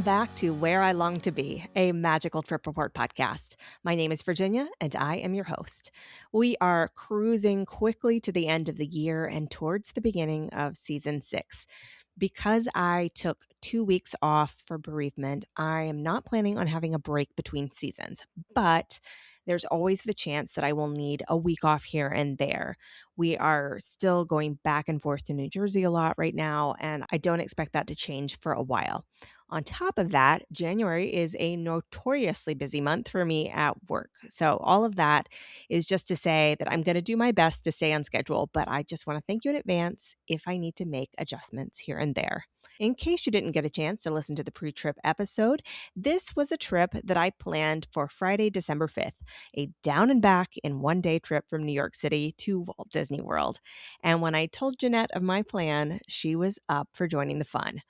back to Where I Long to Be, a magical trip report podcast. My name is Virginia, and I am your host. We are cruising quickly to the end of the year and towards the beginning of season 6. Because I took 2 weeks off for bereavement, I am not planning on having a break between seasons, but there's always the chance that I will need a week off here and there. We are still going back and forth to New Jersey a lot right now, and I don't expect that to change for a while. On top of that, January is a notoriously busy month for me at work. So, all of that is just to say that I'm going to do my best to stay on schedule, but I just want to thank you in advance if I need to make adjustments here and there. In case you didn't get a chance to listen to the pre-trip episode, this was a trip that I planned for Friday, December 5th, a down and back in one day trip from New York City to Walt Disney World. And when I told Jeanette of my plan, she was up for joining the fun.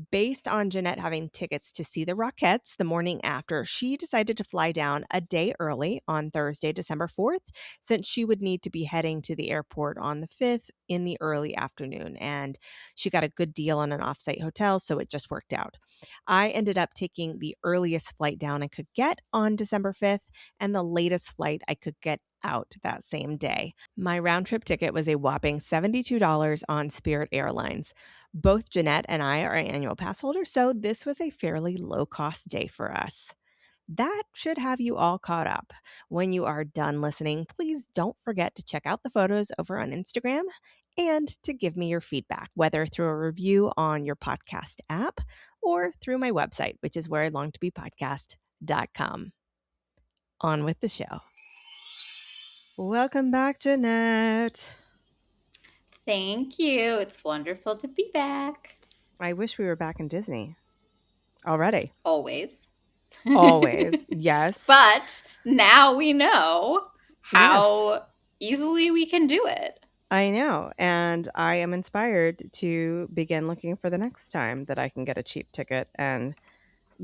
Based on Jeanette having tickets to see the Rockettes the morning after, she decided to fly down a day early on Thursday, December 4th, since she would need to be heading to the airport on the 5th in the early afternoon. And she got a good deal on an offsite hotel, so it just worked out. I ended up taking the earliest flight down I could get on December 5th and the latest flight I could get out that same day. My round trip ticket was a whopping $72 on Spirit Airlines. Both Jeanette and I are annual pass holders, so this was a fairly low-cost day for us. That should have you all caught up. When you are done listening, please don't forget to check out the photos over on Instagram and to give me your feedback, whether through a review on your podcast app or through my website, which is whereilongtobepodcast.com. On with the show. Welcome back, Jeanette. Thank you. It's wonderful to be back. I wish we were back in Disney already. Always. Always. Yes. But now we know how easily we can do it. I know. And I am inspired to begin looking for the next time that I can get a cheap ticket and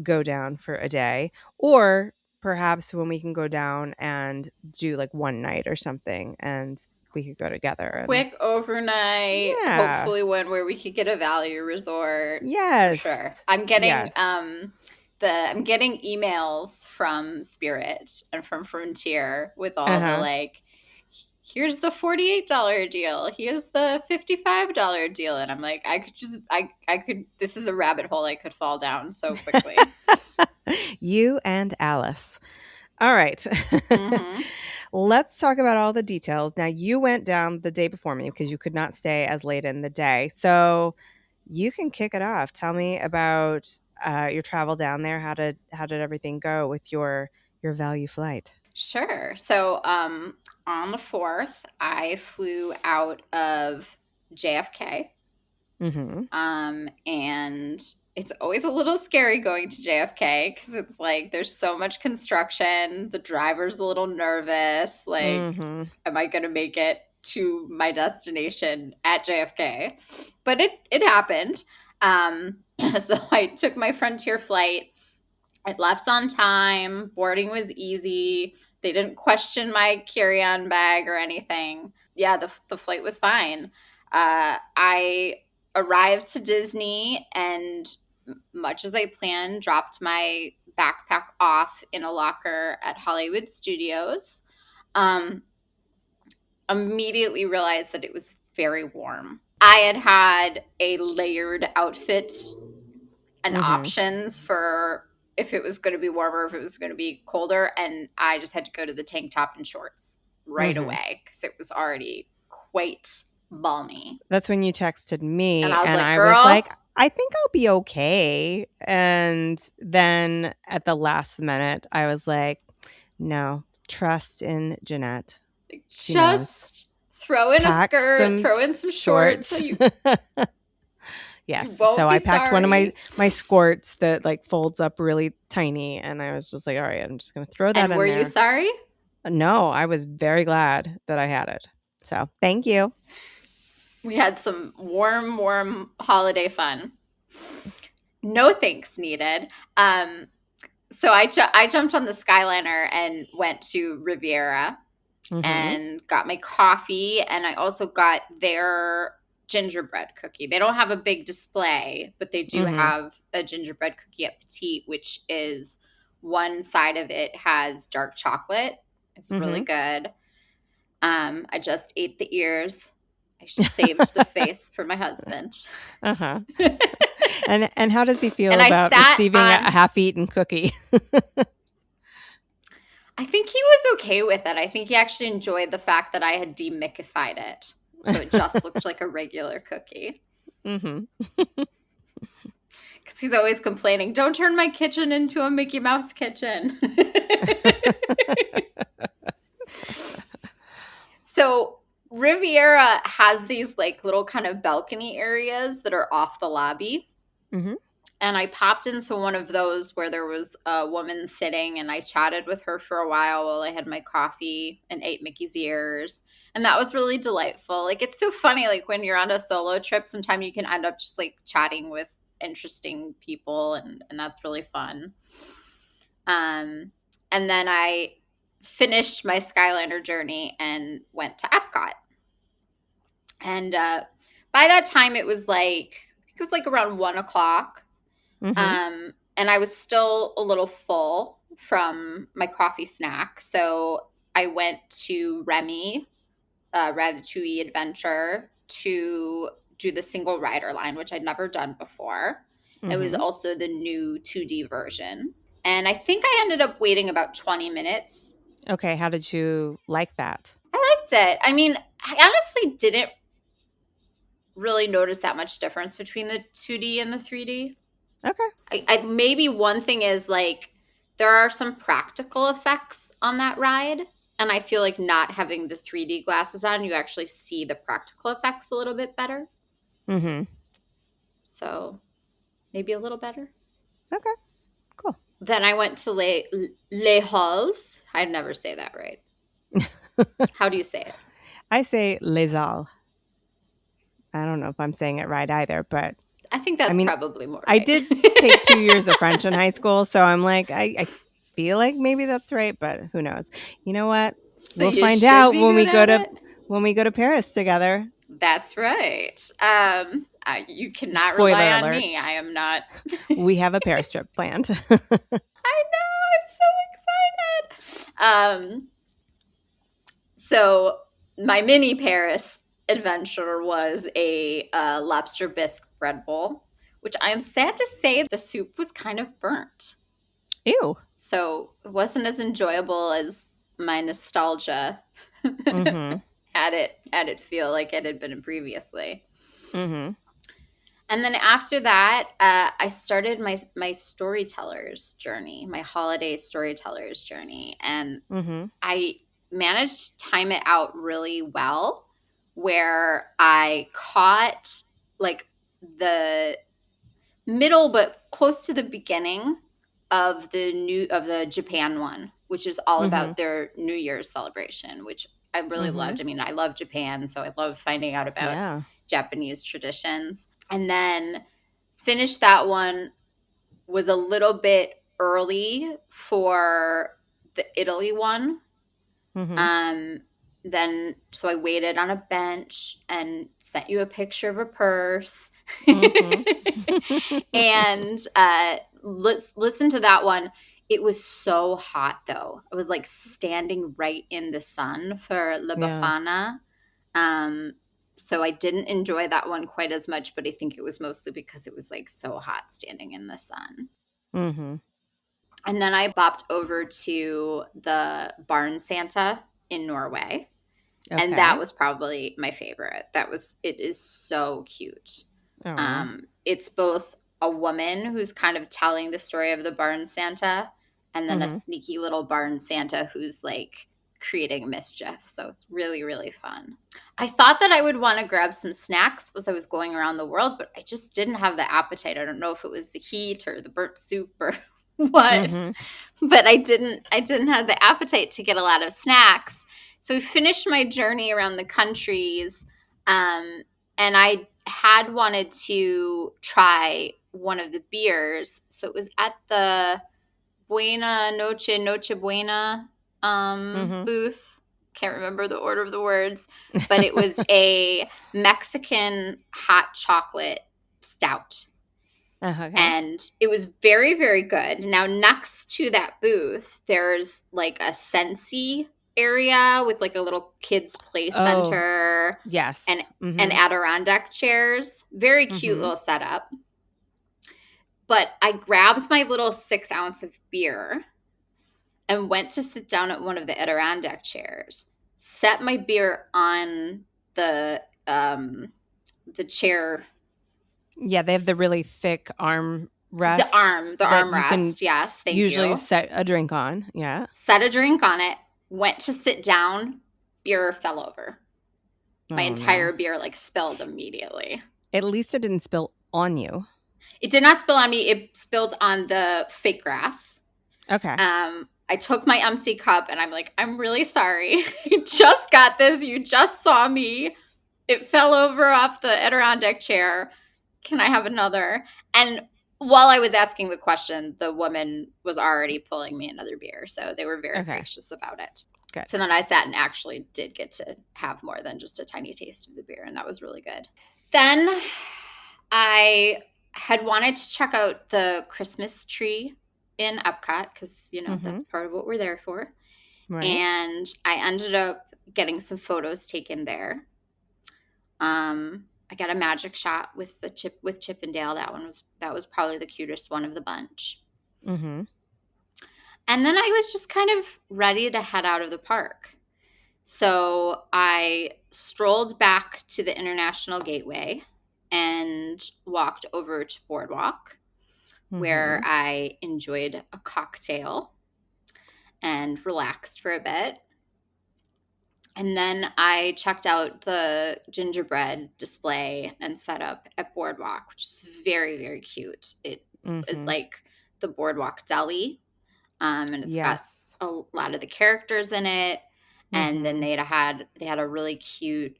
go down for a day. Or perhaps when we can go down and do like one night or something and we could go together. Quick overnight, hopefully one where we could get a value resort. Yes. For sure. I'm getting I'm getting emails from Spirit and from Frontier with all the like, here's the $48 deal. Here's the $55 deal. And I'm like, I could, this is a rabbit hole I could fall down so quickly. You and Alice. All right. Mm-hmm. Let's talk about all the details. Now, you went down the day before me because you could not stay as late in the day. So you can kick it off. Tell me about your travel down there. How did everything go with your value flight? Sure. So on the 4th, I flew out of JFK. Mm-hmm. And it's always a little scary going to JFK because it's like there's so much construction. The driver's a little nervous. Like, am I going to make it to my destination at JFK? But it happened. So I took my Frontier flight. I left on time. Boarding was easy. They didn't question my carry-on bag or anything. Yeah, the flight was fine. I arrived to Disney and, much as I planned, dropped my backpack off in a locker at Hollywood Studios. Immediately realized that it was very warm. I had a layered outfit and options for if it was going to be warmer, if it was going to be colder, and I just had to go to the tank top and shorts right away because it was already quite balmy. That's when you texted me and I was like, I think I'll be okay. And then at the last minute, I was like, no, trust in Jeanette. Just throw in a skirt, throw in some shorts. So you yes. So I packed one of my skirts that like folds up really tiny. And I was just like, all right, I'm just going to throw that in there. And were you sorry? No, I was very glad that I had it. So thank you. We had some warm holiday fun. No thanks needed. So I jumped on the Skyliner and went to Riviera and got my coffee. And I also got their gingerbread cookie. They don't have a big display, but they do have a gingerbread cookie at Petite, which is one side of it has dark chocolate. It's really good. I just ate the ears. I saved the face for my husband. And how does he feel about receiving a half-eaten cookie? I think he was okay with it. I think he actually enjoyed the fact that I had demystified it. So it just looked like a regular cookie. Because he's always complaining, don't turn my kitchen into a Mickey Mouse kitchen. So Riviera has these like little kind of balcony areas that are off the lobby. And I popped into one of those where there was a woman sitting, and I chatted with her for a while I had my coffee and ate Mickey's ears. And that was really delightful. Like, it's so funny, like when you're on a solo trip, sometimes you can end up just like chatting with interesting people, and that's really fun. And then I finished my Skyliner journey and went to Epcot. And by that time, it was like around 1 o'clock. And I was still a little full from my coffee snack. So I went to Remy, Ratatouille Adventure, to do the single rider line, which I'd never done before. It was also the new 2D version. And I think I ended up waiting about 20 minutes. Okay. How did you like that? I liked it. I mean, I honestly didn't really notice that much difference between the 2D and the 3D. Okay. I maybe one thing is like there are some practical effects on that ride, and I feel like not having the 3D glasses on, you actually see the practical effects a little bit better. So maybe a little better. Okay, cool. Then I went to Les Halles. I'd never say that right. How do you say it? I say Les Halles. I don't know if I'm saying it right either, but I think that's probably more right. I did take 2 years of French in high school, so I'm like, I feel like maybe that's right, but who knows? You know what? So we'll find out when we go to Paris together. That's right. You cannot Spoiler rely alert. on me. I am not. We have a Paris trip planned. I know. I'm so excited. So my mini Paris adventure was a lobster bisque bread bowl, which I am sad to say the soup was kind of burnt. Ew. So it wasn't as enjoyable as my nostalgia had it feel like it had been previously. And then after that, I started my storyteller's journey, my holiday storyteller's journey. And I managed to time it out really well, where I caught like the middle but close to the beginning of the Japan one, which is all about their New Year's celebration, which I really loved. I mean, I love Japan, so I love finding out about Japanese traditions. And then finished that one, was a little bit early for the Italy one. Then so I waited on a bench and sent you a picture of a purse. And let's listen to that one. It was so hot though. I was like standing right in the sun for La Befana. So I didn't enjoy that one quite as much, but I think it was mostly because it was like so hot standing in the sun. And then I bopped over to the Barn Santa in Norway. Okay. And that was probably my favorite. It is so cute. It's both a woman who's kind of telling the story of the Barn Santa, and then a sneaky little Barn Santa who's like creating mischief. So it's really, really fun. I thought that I would want to grab some snacks as I was going around the world, but I just didn't have the appetite. I don't know if it was the heat or the burnt soup or what, but I didn't have the appetite to get a lot of snacks. So we finished my journey around the countries, and I had wanted to try one of the beers. So it was at the Noche Buena booth. can't remember the order of the words, but it was a Mexican hot chocolate stout. Okay. And it was very, very good. Now, next to that booth, there's like a Scentsy area with like a little kids play center. Yes. And Adirondack chairs. Very cute little setup. But I grabbed my little 6 ounce of beer and went to sit down at one of the Adirondack chairs, set my beer on the chair. Yeah, they have the really thick arm rest. The arm rest. Yes, thank you. Usually set a drink on. Yeah. Set a drink on it, went to sit down, beer fell over. My entire beer like spilled immediately. At least it didn't spill on you. It did not spill on me. It spilled on the fake grass. Okay. I took my empty cup and I'm like, I'm really sorry. I just got this. You just saw me. It fell over off the Adirondack chair. Can I have another? And while I was asking the question, the woman was already pulling me another beer. So they were very gracious about it. Good. So then I sat and actually did get to have more than just a tiny taste of the beer. And that was really good. Then I had wanted to check out the Christmas tree in Epcot because, that's part of what we're there for. Right. And I ended up getting some photos taken there. I got a magic shot with Chip and Dale. That was probably the cutest one of the bunch. Mm-hmm. And then I was just kind of ready to head out of the park. So I strolled back to the International Gateway and walked over to Boardwalk, where I enjoyed a cocktail and relaxed for a bit. And then I checked out the gingerbread display and set up at Boardwalk, which is very, very cute. It is like the Boardwalk deli, and it's got a lot of the characters in it. And then they had a really cute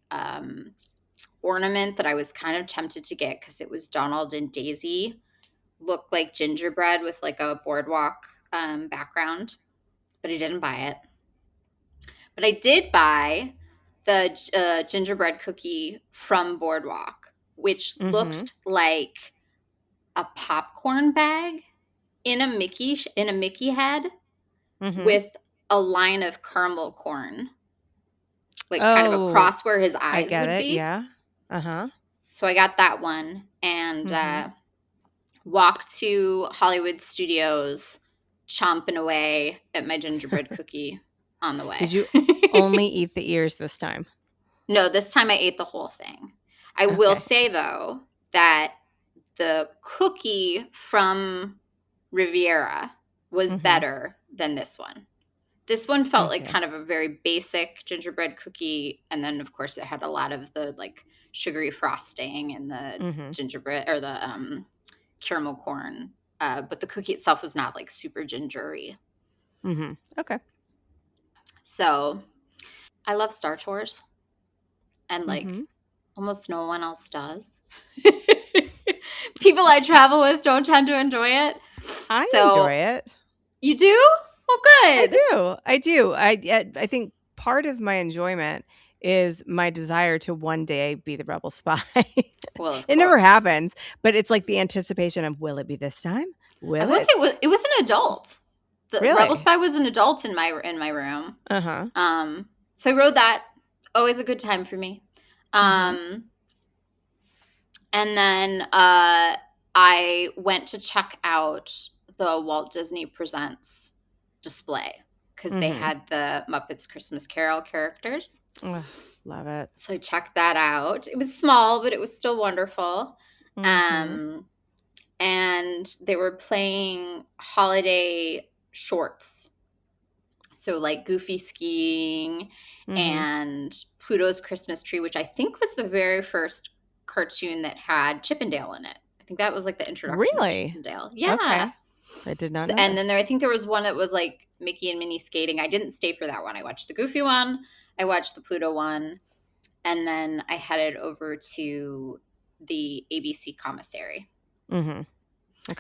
ornament that I was kind of tempted to get because it was Donald and Daisy, looked like gingerbread with like a Boardwalk background, but I didn't buy it. But I did buy the gingerbread cookie from Boardwalk, which looked like a popcorn bag in a Mickey head with a line of caramel corn, like kind of across where his eyes would be. Yeah. So I got that one and walked to Hollywood Studios, chomping away at my gingerbread cookie on the way. Did you only eat the ears this time? No, this time I ate the whole thing. I will say, though, that the cookie from Riviera was better than this one. This one felt like kind of a very basic gingerbread cookie. And then, of course, it had a lot of the like sugary frosting and the gingerbread or the caramel corn. But the cookie itself was not like super gingery. Okay. So I love Star Tours. And like almost no one else does. People I travel with don't tend to enjoy it. I enjoy it. You do? Well, good. I do. I think part of my enjoyment is my desire to one day be the rebel spy. Well, it never happens, but it's like the anticipation of, will it be this time? It was an adult. The really? Rebel Spy was an adult in my room. So I rode that. Always a good time for me. And then I went to check out the Walt Disney Presents display because they had the Muppets Christmas Carol characters. Love it. So I checked that out. It was small, but it was still wonderful. And they were playing holiday shorts. So like Goofy skiing and Pluto's Christmas Tree, which I think was the very first cartoon that had Chip and Dale in it. I think that was like the introduction of Chip and Dale. Yeah. Okay. I did not know. And then I think there was one that was like Mickey and Minnie skating. I didn't stay for that one. I watched the Goofy one. I watched the Pluto one. And then I headed over to the ABC commissary. Okay.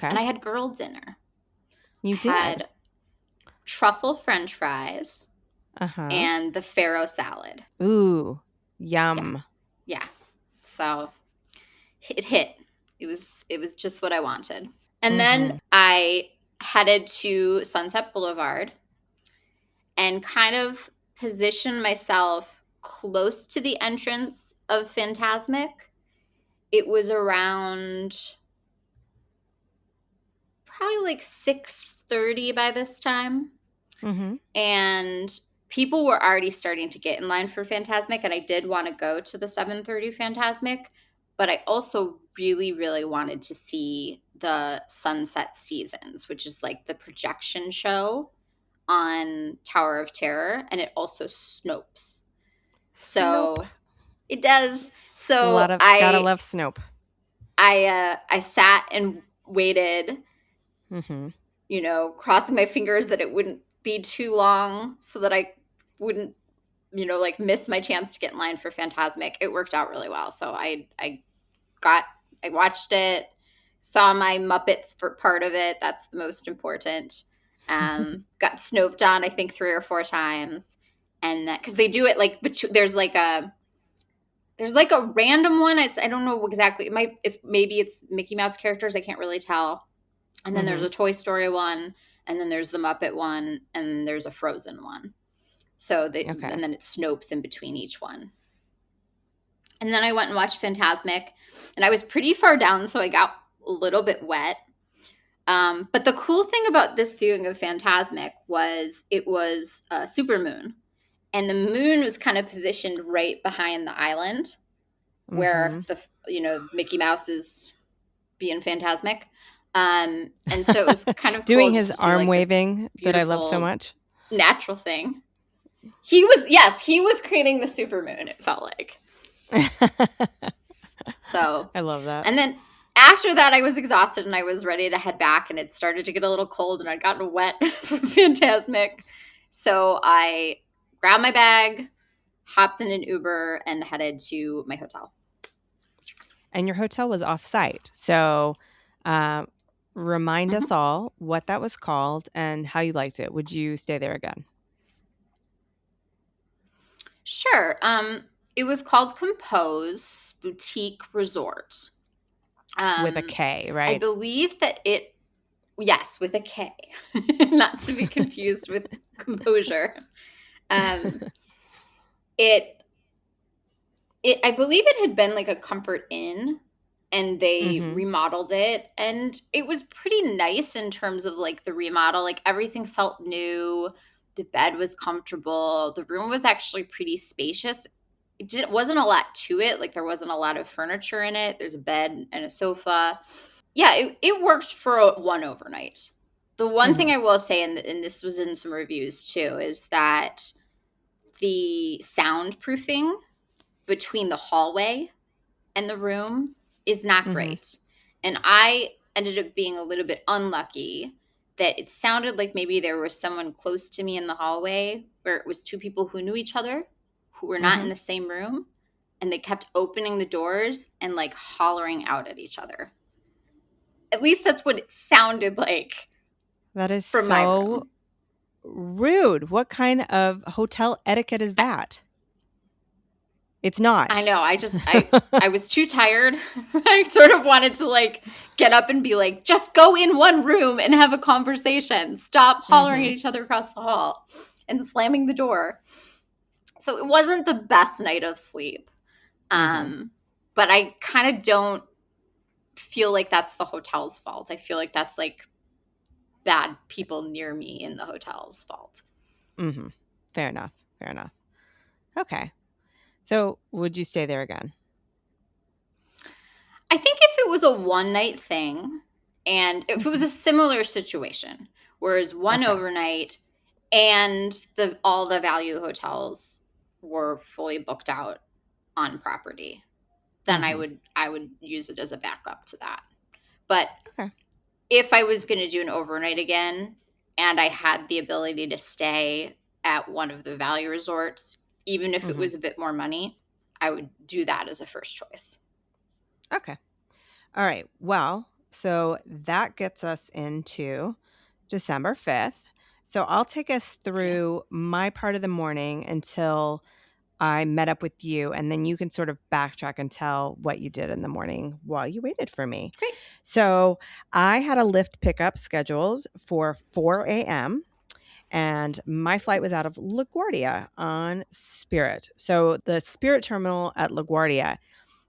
And I had girl dinner. You did? Had truffle French fries and the farro salad. Ooh, yum. Yeah. So it hit. It was just what I wanted. And then I headed to Sunset Boulevard and kind of positioned myself close to the entrance of Fantasmic. It was around probably like 6:30 by this time. And people were already starting to get in line for Fantasmic, and I did want to go to the 7:30 Fantasmic, but I also really, really wanted to see the Sunset Seasons, which is like the projection show on Tower of Terror, and it also Snopes. So it does. So gotta love Snope. I sat and waited, you know, crossing my fingers that it wouldn't be too long so that I wouldn't, you know, like miss my chance to get in line for Fantasmic. It worked out really well. So I watched it, saw my Muppets for part of it. That's the most important. Got Snoped on, I think 3 or 4 times. And that, cause they do it like, there's like a random one. I don't know exactly. Maybe it's Mickey Mouse characters. I can't really tell. And then there's a Toy Story one, and then there's the Muppet one, and there's a Frozen one. So and then it Snopes in between each one. And then I went and watched Fantasmic, and I was pretty far down, so I got a little bit wet. But the cool thing about this viewing of Fantasmic was it was a supermoon, and the moon was kind of positioned right behind the island where Mickey Mouse is being Fantasmic. And so it was kind of doing cool his arm waving that I love so much. Natural thing. He was creating the supermoon, it felt like. So I love that. And then after that, I was exhausted and I was ready to head back, and it started to get a little cold and I'd gotten wet from Fantasmic. So I grabbed my bag, hopped in an Uber, and headed to my hotel. And your hotel was off-site. So remind us all what that was called and how you liked it. Would you stay there again? Sure. It was called Compose Boutique Resort. With a K, right? I believe that yes, with a K. Not to be confused with composure. I believe it had been like a Comfort Inn, and they remodeled it, and it was pretty nice in terms of like the remodel. Like everything felt new. The bed was comfortable. The room was actually pretty spacious. It wasn't a lot to it. Like there wasn't a lot of furniture in it. There's a bed and a sofa. Yeah, it worked for one overnight. The one thing I will say, and this was in some reviews too, is that the soundproofing between the hallway and the room is not great. And I ended up being a little bit unlucky that it sounded like maybe there was someone close to me in the hallway, where it was 2 people who knew each other who were not in the same room, and they kept opening the doors and like hollering out at each other. At least that's what it sounded like. That is so rude. What kind of hotel etiquette is that? It's not. I know. I was too tired. I sort of wanted to like get up and be like, just go in one room and have a conversation. Stop hollering at each other across the hall and slamming the door. So it wasn't the best night of sleep. But I kind of don't feel like that's the hotel's fault. I feel like that's like bad people near me in the hotel's fault. Fair enough. Okay. So would you stay there again? I think if it was a one-night thing, and if it was a similar situation, whereas one overnight and all the value hotels were fully booked out on property, then I would use it as a backup to that. But if I was going to do an overnight again, and I had the ability to stay at one of the value resorts, even if it was a bit more money, I would do that as a first choice. Okay. All right. Well, so that gets us into December 5th. So I'll take us Yeah. through my part of the morning until I met up with you, and then you can sort of backtrack and tell what you did in the morning while you waited for me. Great. So I had a Lyft pickup scheduled for 4 a.m. and my flight was out of LaGuardia on Spirit. So the Spirit terminal at LaGuardia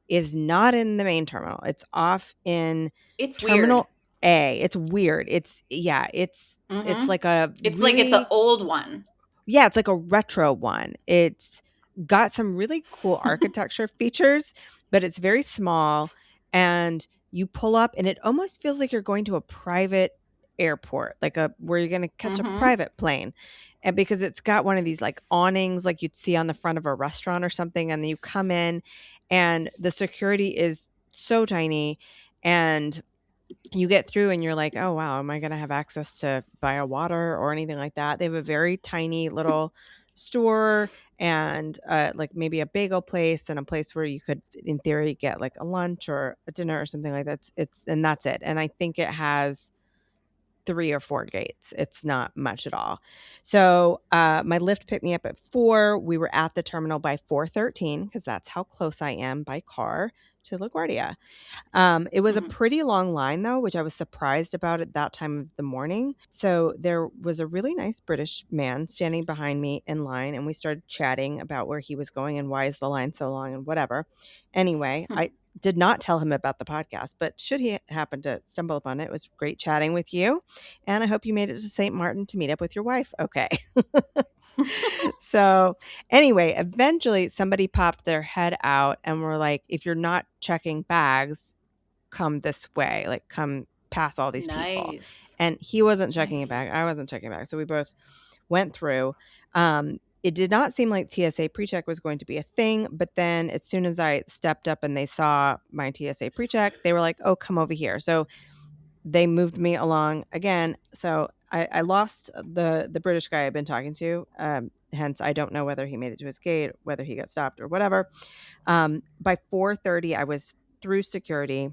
is not in the main terminal. It's off in It's weird. Terminal A. It's weird. It's Mm-hmm. like a It's like it's an really old one. yeah, it's like a retro one. It's got some really cool architecture features, but it's very small and you pull up and it almost feels like you're going to a private airport, like a where you're going to catch a Mm-hmm. private plane. And because it's got one of these like awnings like you'd see on the front of a restaurant or something and then you come in and the security is so tiny and you get through and you're like, oh, wow, am I going to have access to buy a water or anything like that? They have a very tiny little store and like maybe a bagel place and a place where you could, in theory, get like a lunch or a dinner or something like that. And that's it. And I think it has 3 or 4 gates. It's not much at all. So my Lyft picked me up at 4. We were at the terminal by 4:13 because that's how close I am by car to LaGuardia. It was a Mm-hmm. pretty long line though, which I was surprised about at that time of the morning. So there was a really nice British man standing behind me in line and we started chatting about where he was going and why is the line so long and whatever. Anyway, I did not tell him about the podcast, but should he happen to stumble upon it, it was great chatting with you. And I hope you made it to St. Martin to meet up with your wife. Okay. So anyway, eventually somebody popped their head out and were like, if you're not checking bags, come this way, like come past all these people. Nice. And he wasn't checking a Nice. bag. I wasn't checking a bag. So we both went through. It did not seem like TSA pre-check was going to be a thing. But then as soon as I stepped up and they saw my TSA pre-check, they were like, oh, come over here. So they moved me along again. So I lost the British guy I've been talking to. Hence, I don't know whether he made it to his gate, whether he got stopped or whatever. By 4:30, I was through security,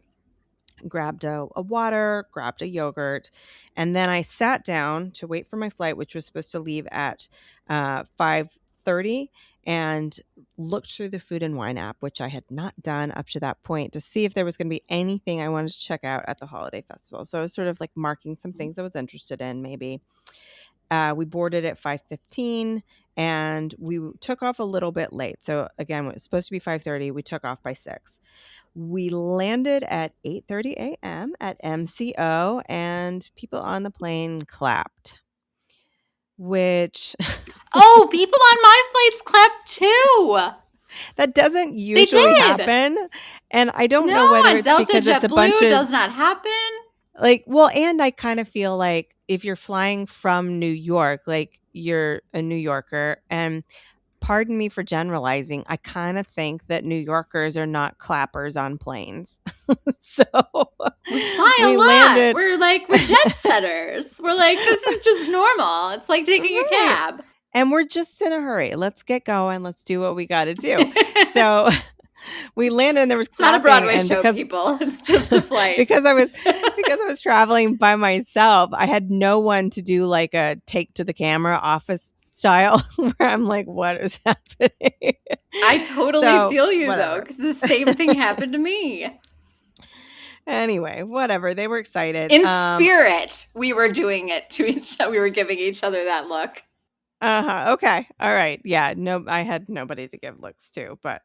grabbed a water, grabbed a yogurt, and then I sat down to wait for my flight, which was supposed to leave at 5:30, and looked through the Food and Wine app, which I had not done up to that point, to see if there was going to be anything I wanted to check out at the holiday festival. So I was sort of like marking some things I was interested in, maybe. We boarded at 5:15 and we took off a little bit late. So again, it was supposed to be 5:30. We took off by 6. We landed at 8:30 a.m. at MCO and people on the plane clapped, which Oh, people on my flights clapped too. that doesn't They usually did. happen. And I don't No, know whether on it's Delta because it's a bunch JetBlue of does not happen. like, well, and I kind of feel like if you're flying from New York, like you're a New Yorker, and pardon me for generalizing, I kind of think that New Yorkers are not clappers on planes. So We fly a we lot. landed We're jet setters. We're like, this is just normal. It's like taking a right. cab. And we're just in a hurry. Let's get going. Let's do what we got to do. So we landed and there was It's not a clapping Broadway and show, because people. It's just a flight. because I was traveling by myself, I had no one to do like a take to the camera office style where I'm like, what is happening? I totally So, feel you though, whatever. because the same thing happened to me. Anyway, whatever. They were excited. In spirit, we were doing it to each other. We were giving each other that look. Okay. All right. Yeah. No, I had nobody to give looks to, but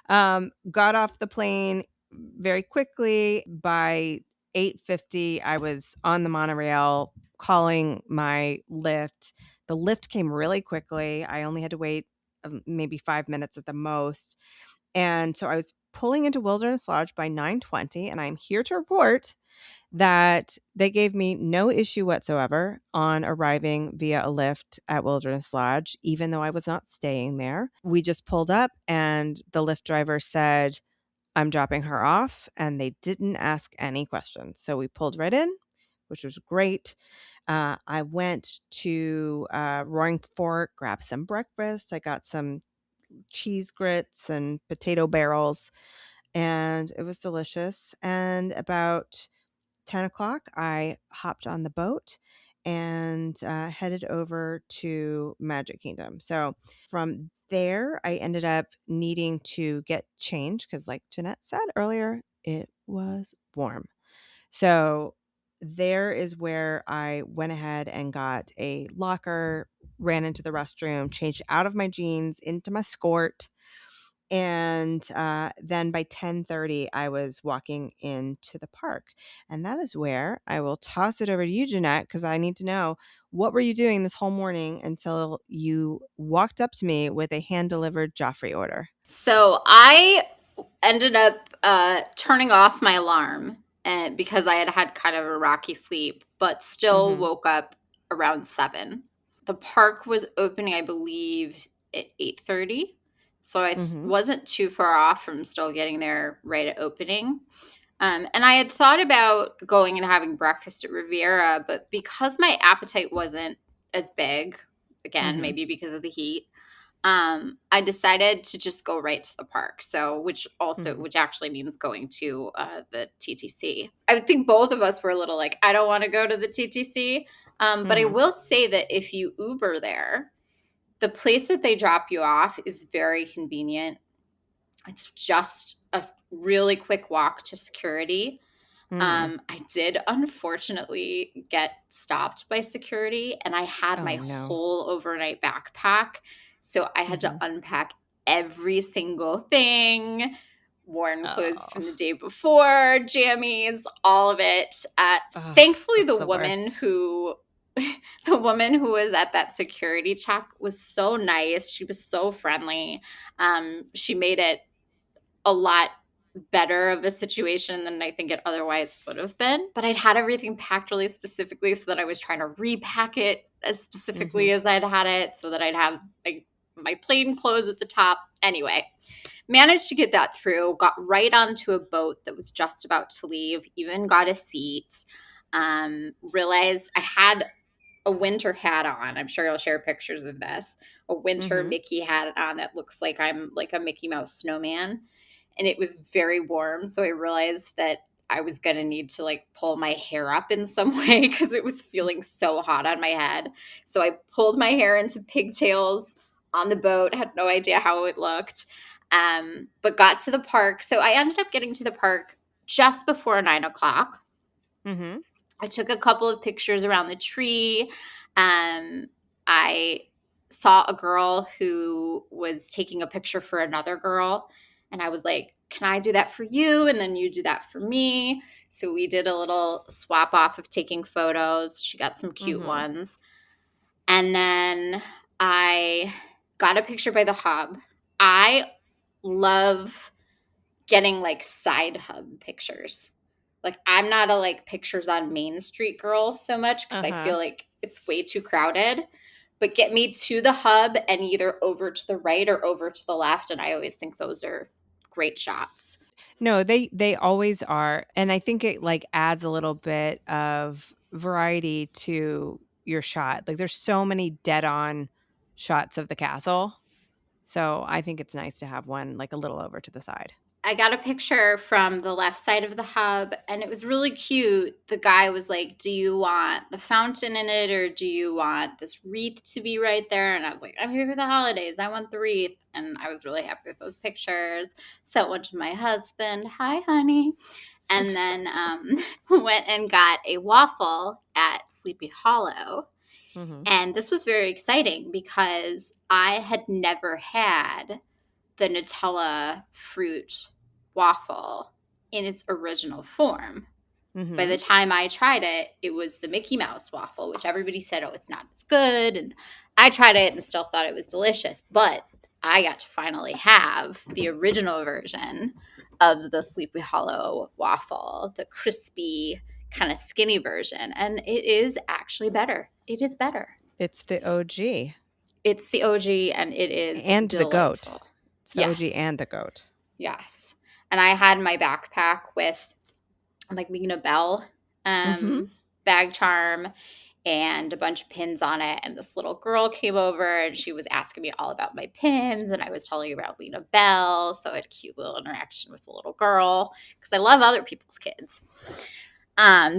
got off the plane very quickly. By 8:50, I was on the monorail calling my Lyft. The Lyft came really quickly. I only had to wait maybe 5 minutes at the most. And so I was pulling into Wilderness Lodge by 9:20, and I'm here to report that they gave me no issue whatsoever on arriving via a Lyft at Wilderness Lodge, even though I was not staying there. We just pulled up and the Lyft driver said, I'm dropping her off. And they didn't ask any questions. So we pulled right in, which was great. I went to Roaring Fork, grabbed some breakfast. I got some cheese grits and potato barrels, and it was delicious. And about 10 o'clock, I hopped on the boat and headed over to Magic Kingdom. So from there, I ended up needing to get changed because, like Jeanette said earlier, it was warm. So there is where I went ahead and got a locker, ran into the restroom, changed out of my jeans into my skirt, and then by 10:30 I was walking into the park. And that is where I will toss it over to you, Jeanette, because I need to know, what were you doing this whole morning until you walked up to me with a hand-delivered Joffrey order? So I ended up turning off my alarm because I had had kind of a rocky sleep, but still Mm-hmm. woke up around 7. The park was opening, I believe, at 8:30. So I Mm-hmm. wasn't too far off from still getting there right at opening. And I had thought about going and having breakfast at Riviera, but because my appetite wasn't as big, again, Mm-hmm. maybe because of the heat, I decided to just go right to the park. So, Mm-hmm. which actually means going to the TTC. I think both of us were a little like, I don't want to go to the TTC. But I Mm-hmm. will say that if you Uber there, the place that they drop you off is very convenient. It's just a really quick walk to security. Mm. I did unfortunately get stopped by security, and I had my Oh no. whole overnight backpack. So I had to Mm-hmm. unpack every single thing, worn clothes Oh. from the day before, jammies, all of it. Thankfully, That's the worst. the woman who was at that security check was so nice. She was so friendly. She made it a lot better of a situation than I think it otherwise would have been. But I'd had everything packed really specifically so that I was trying to repack it as Mm-hmm. specifically as I'd had it so that I'd have my plain clothes at the top. Anyway, managed to get that through, got right onto a boat that was just about to leave, even got a seat. Realized I had a winter hat on. I'm sure I'll share pictures of this. A winter Mm-hmm. Mickey hat on that looks like I'm like a Mickey Mouse snowman. And it was very warm. So I realized that I was going to need to like pull my hair up in some way because it was feeling so hot on my head. So I pulled my hair into pigtails on the boat, had no idea how it looked, but got to the park. So I ended up getting to the park just before 9 o'clock. Mm-hmm. I took a couple of pictures around the tree. I saw a girl who was taking a picture for another girl. And I was like, can I do that for you? And then you do that for me. So we did a little swap off of taking photos. She got some cute Mm-hmm. ones. And then I got a picture by the hub. I love getting like side hub pictures. Like I'm not a like pictures on Main Street girl so much because I Uh-huh. feel like it's way too crowded. But get me to the hub and either over to the right or over to the left, and I always think those are great shots. No, they always are, and I think it, like, adds a little bit of variety to your shot. Like, there's so many dead on shots of the castle, so I think it's nice to have one, like, a little over to the side. I got a picture from the left side of the hub and it was really cute. The guy was like, do you want the fountain in it or do you want this wreath to be right there? And I was like, I'm here for the holidays. I want the wreath. And I was really happy with those pictures. Sent one to my husband. Hi, honey. And then went and got a waffle at Sleepy Hollow. Mhm. And this was very exciting because I had never had the Nutella fruit waffle in its original form. By the Mhm. time I tried it, it was the Mickey Mouse waffle, which everybody said, oh, it's not as good. And I tried it and still thought it was delicious. But I got to finally have the original version of the Sleepy Hollow waffle, the crispy, kind of skinny version. And it is actually better. It is better. It's the OG It's the OG and it is and the goat. delightful. It's the OG Yes. and the goat. Yes. And I had my backpack with like Lena Bell Mhm. bag charm and a bunch of pins on it. And this little girl came over and she was asking me all about my pins. And I was telling her about Lena Bell. So I had a cute little interaction with the little girl because I love other people's kids.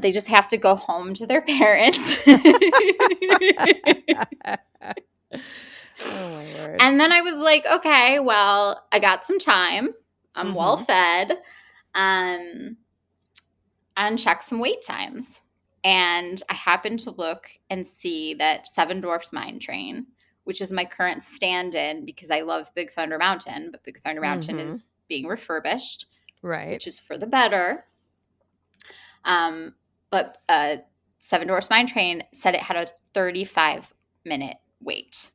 They just have to go home to their parents. Oh, my word. And then I was like, okay, well, I got some time. I'm well fed. And check some wait times. And I happened to look and see that Seven Dwarfs Mine Train, which is my current stand-in because I love Big Thunder Mountain, but Big Thunder Mountain is being refurbished, right? Which is for the better. But Seven Dwarfs Mine Train said it had a 35-minute wait,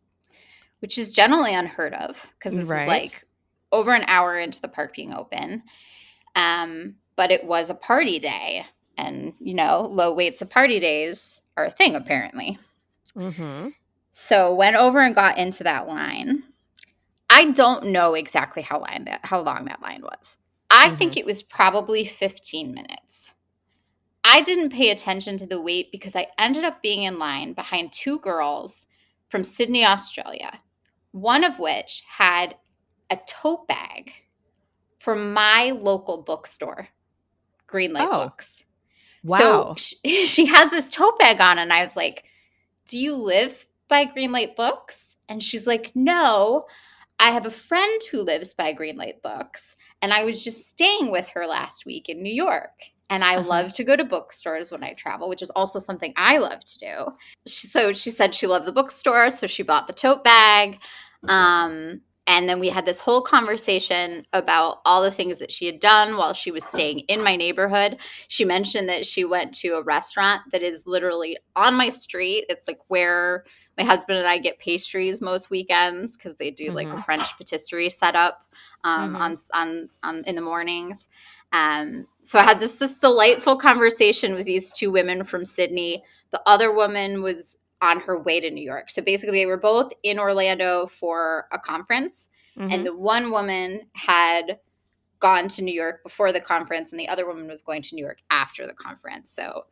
which is generally unheard of because this is like over an hour into the park being open. But it was a party day. And, low waits of party days are a thing, apparently. So went over and got into that line. I don't know exactly how long that line was. I think it was probably 15 minutes. I didn't pay attention to the wait because I ended up being in line behind two girls from Sydney, Australia, one of which had a tote bag from my local bookstore, Greenlight Books. Wow. So she has this tote bag on, and I was like, do you live by Greenlight Books? And she's like, no, I have a friend who lives by Greenlight Books, and I was just staying with her last week in New York. And I love to go to bookstores when I travel, which is also something I love to do. So she said she loved the bookstore, so she bought the tote bag. And then we had this whole conversation about all the things that she had done while she was staying in my neighborhood. She mentioned that she went to a restaurant that is literally on my street. It's like where my husband and I get pastries most weekends because they do like a French patisserie setup on in the mornings. So I had just this delightful conversation with these two women from Sydney. The other woman was on her way to New York. So basically they were both in Orlando for a conference. And the one woman had gone to New York before the conference and the other woman was going to New York after the conference. So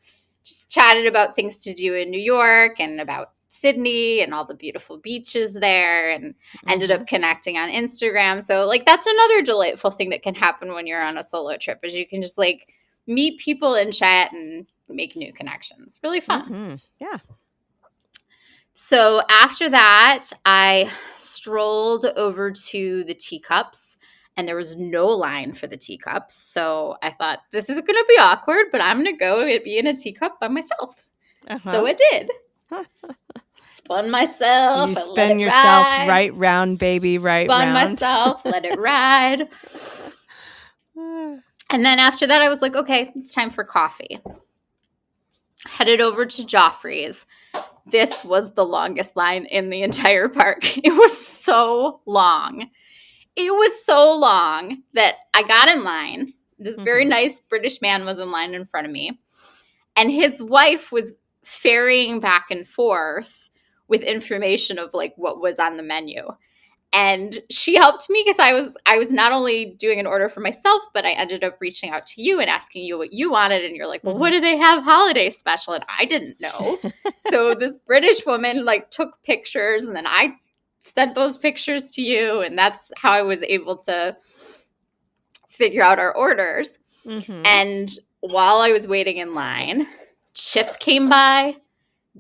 just chatted about things to do in New York and about Sydney and all the beautiful beaches there, and ended up connecting on Instagram. So like that's another delightful thing that can happen when you're on a solo trip is you can just like meet people and chat and make new connections. Really fun. Yeah. So after that, I strolled over to the teacups, and there was no line for the teacups. So I thought, this is going to be awkward, but I'm going to go and be in a teacup by myself. So I did. Spun myself. You spin yourself right round, baby, right round. Spun myself, let it ride. And then after that, I was like, okay, it's time for coffee. Headed over to Joffrey's. This was the longest line in the entire park. It was so long. It was so long that I got in line. This very nice British man was in line in front of me. And his wife was ferrying back and forth with information of like what was on the menu. And she helped me because I was not only doing an order for myself, but I ended up reaching out to you and asking you what you wanted. And you're like, well, what do they have holiday special? And I didn't know. So this British woman like took pictures, and then I sent those pictures to you. And that's how I was able to figure out our orders. And while I was waiting in line, Chip came by,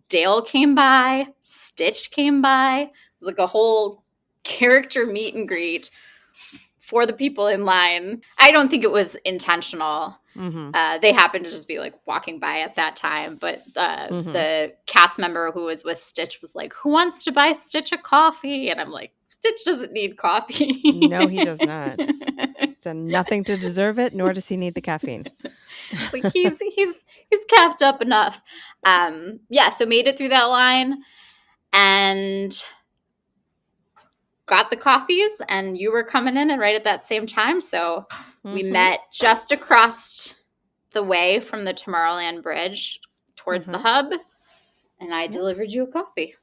Dale came by, Stitch came by. It was like a whole character meet and greet for the people in line. I don't think it was intentional. They happened to just be like walking by at that time, but the cast member who was with Stitch was like, who wants to buy Stitch a coffee? And I'm like, Stitch doesn't need coffee. No, he does not. He's done nothing to deserve it, nor does he need the caffeine. Like he's caffed up enough. So made it through that line and got the coffees, and you were coming in and right at that same time. So we met just across the way from the Tomorrowland Bridge towards the hub, and I delivered you a coffee.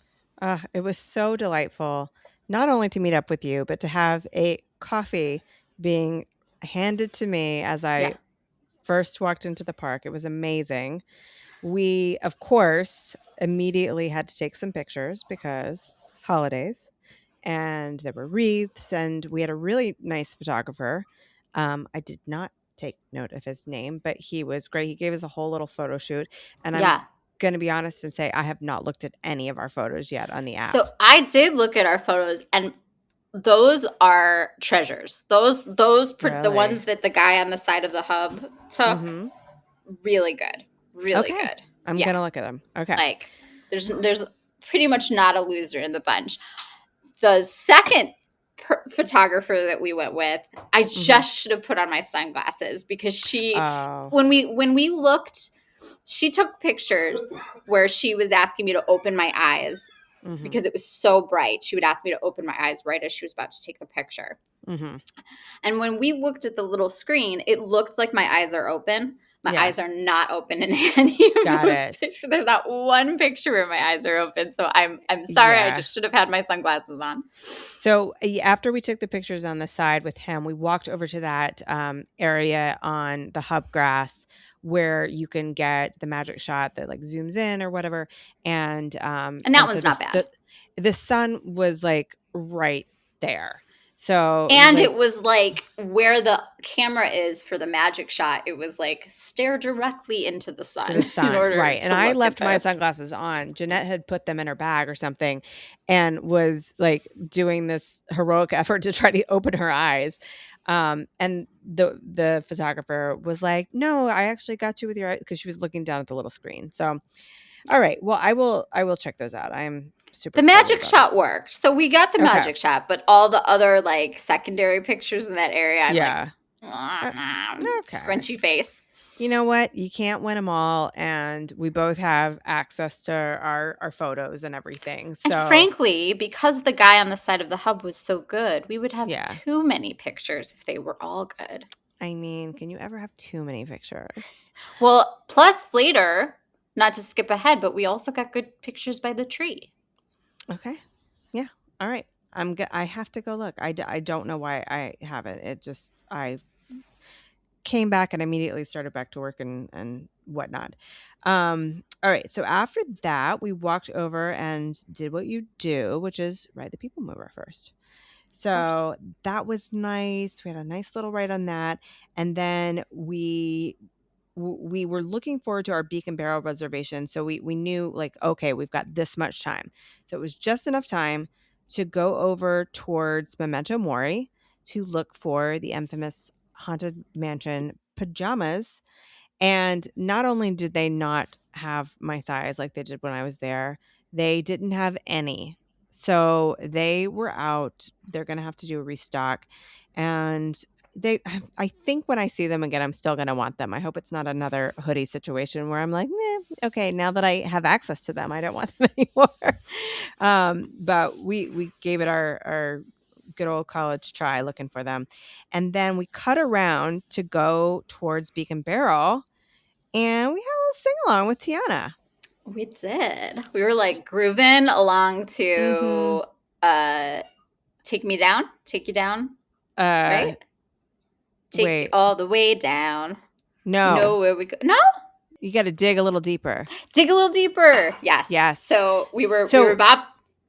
It was so delightful, not only to meet up with you, but to have a coffee being handed to me as I first walked into the park. It was amazing. We, of course, immediately had to take some pictures because holidays. And there were wreaths, and we had a really nice photographer. I did not take note of his name, but he was great. He gave us a whole little photo shoot, and I'm Yeah. going to be honest and say I have not looked at any of our photos yet on the app. So I did look at our photos, and those are treasures. Those Really? the ones that the guy on the side of the hub took, really good. Really Okay. good. I'm going to look at them. Okay. Like there's pretty much not a loser in the bunch. The second photographer that we went with, I just should have put on my sunglasses because when we looked, she took pictures where she was asking me to open my eyes because it was so bright. She would ask me to open my eyes right as she was about to take the picture. And when we looked at the little screen, it looked like my eyes are open. My eyes are not open in any of those pictures. There's not one picture where my eyes are open. So I'm sorry. I just should have had my sunglasses on. So after we took the pictures on the side with him, we walked over to that area on the hub grass where you can get the magic shot that like zooms in or whatever. And that one's not bad. The sun was like right there. So and it was like where the camera is for the magic shot, it was like stare directly into the sun. Right. And I left my sunglasses on. Jeanette had put them in her bag or something and was like doing this heroic effort to try to open her eyes. And the photographer was like, no, I actually got you with your eyes, because she was looking down at the little screen. So, all right. Well, I will check those out. I'm super. The magic shot worked. So we got the magic shot, but all the other like secondary pictures in that area, I'm like, scrunchy face. You know what? You can't win them all, and we both have access to our photos and everything. So, and frankly, because the guy on the side of the hub was so good, we would have too many pictures if they were all good. I mean, can you ever have too many pictures? Well, plus later, not to skip ahead, but we also got good pictures by the tree. Okay. Yeah. All right. I have to go look. I don't know why I haven't. I came back and immediately started back to work and whatnot. All right. So after that, we walked over and did what you do, which is ride the people mover first. So that was nice. We had a nice little ride on that. And then we were looking forward to our Beacon Barrel reservation. So we knew like, okay, we've got this much time. So it was just enough time to go over towards Memento Mori to look for the infamous Haunted Mansion pajamas. And not only did they not have my size like they did when I was there, they didn't have any. So they were out. They're going to have to do a restock. And I think when I see them again, I'm still going to want them. I hope it's not another hoodie situation where I'm like, okay, now that I have access to them, I don't want them anymore. But we gave it our good old college try looking for them. And then we cut around to go towards Beacon Barrel, and we had a little sing-along with Tiana. We did. We were like grooving along to take you down, right? Take you all the way down. No. You know where we go? No? You got to dig a little deeper. Dig a little deeper. Yes. Yes. So we were bopping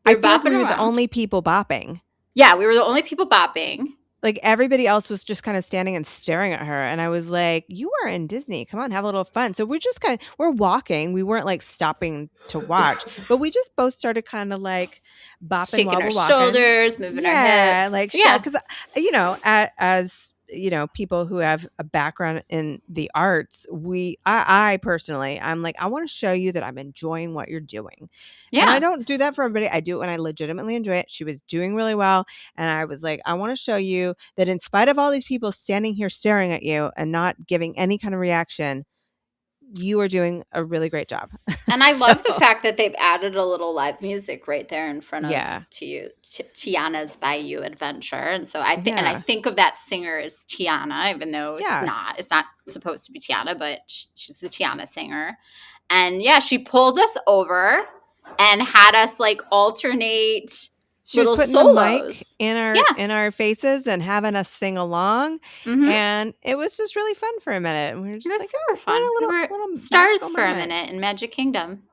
we were the only people bopping. Yeah, we were the only people bopping. Like everybody else was just kind of standing and staring at her. And I was like, you are in Disney. Come on, have a little fun. So we're walking. We weren't like stopping to watch, but we just both started kind of like bopping shaking while we're our walking. Shoulders, moving our hips. Like, because, as you know, people who have a background in the arts, I personally, I'm like, I want to show you that I'm enjoying what you're doing. Yeah. And I don't do that for everybody. I do it when I legitimately enjoy it. She was doing really well. And I was like, I want to show you that in spite of all these people standing here staring at you and not giving any kind of reaction, you are doing a really great job. And I love the fact that they've added a little live music right there in front of Tiana's Bayou Adventure. And so I think of that singer as Tiana, even though it's not supposed to be Tiana, but she's the Tiana singer. And she pulled us over and had us like alternate. She was putting solos. The mic in our faces and having us sing along, and it was just really fun for a minute. And we were just like, super fun. We were stars for a minute in Magic Kingdom.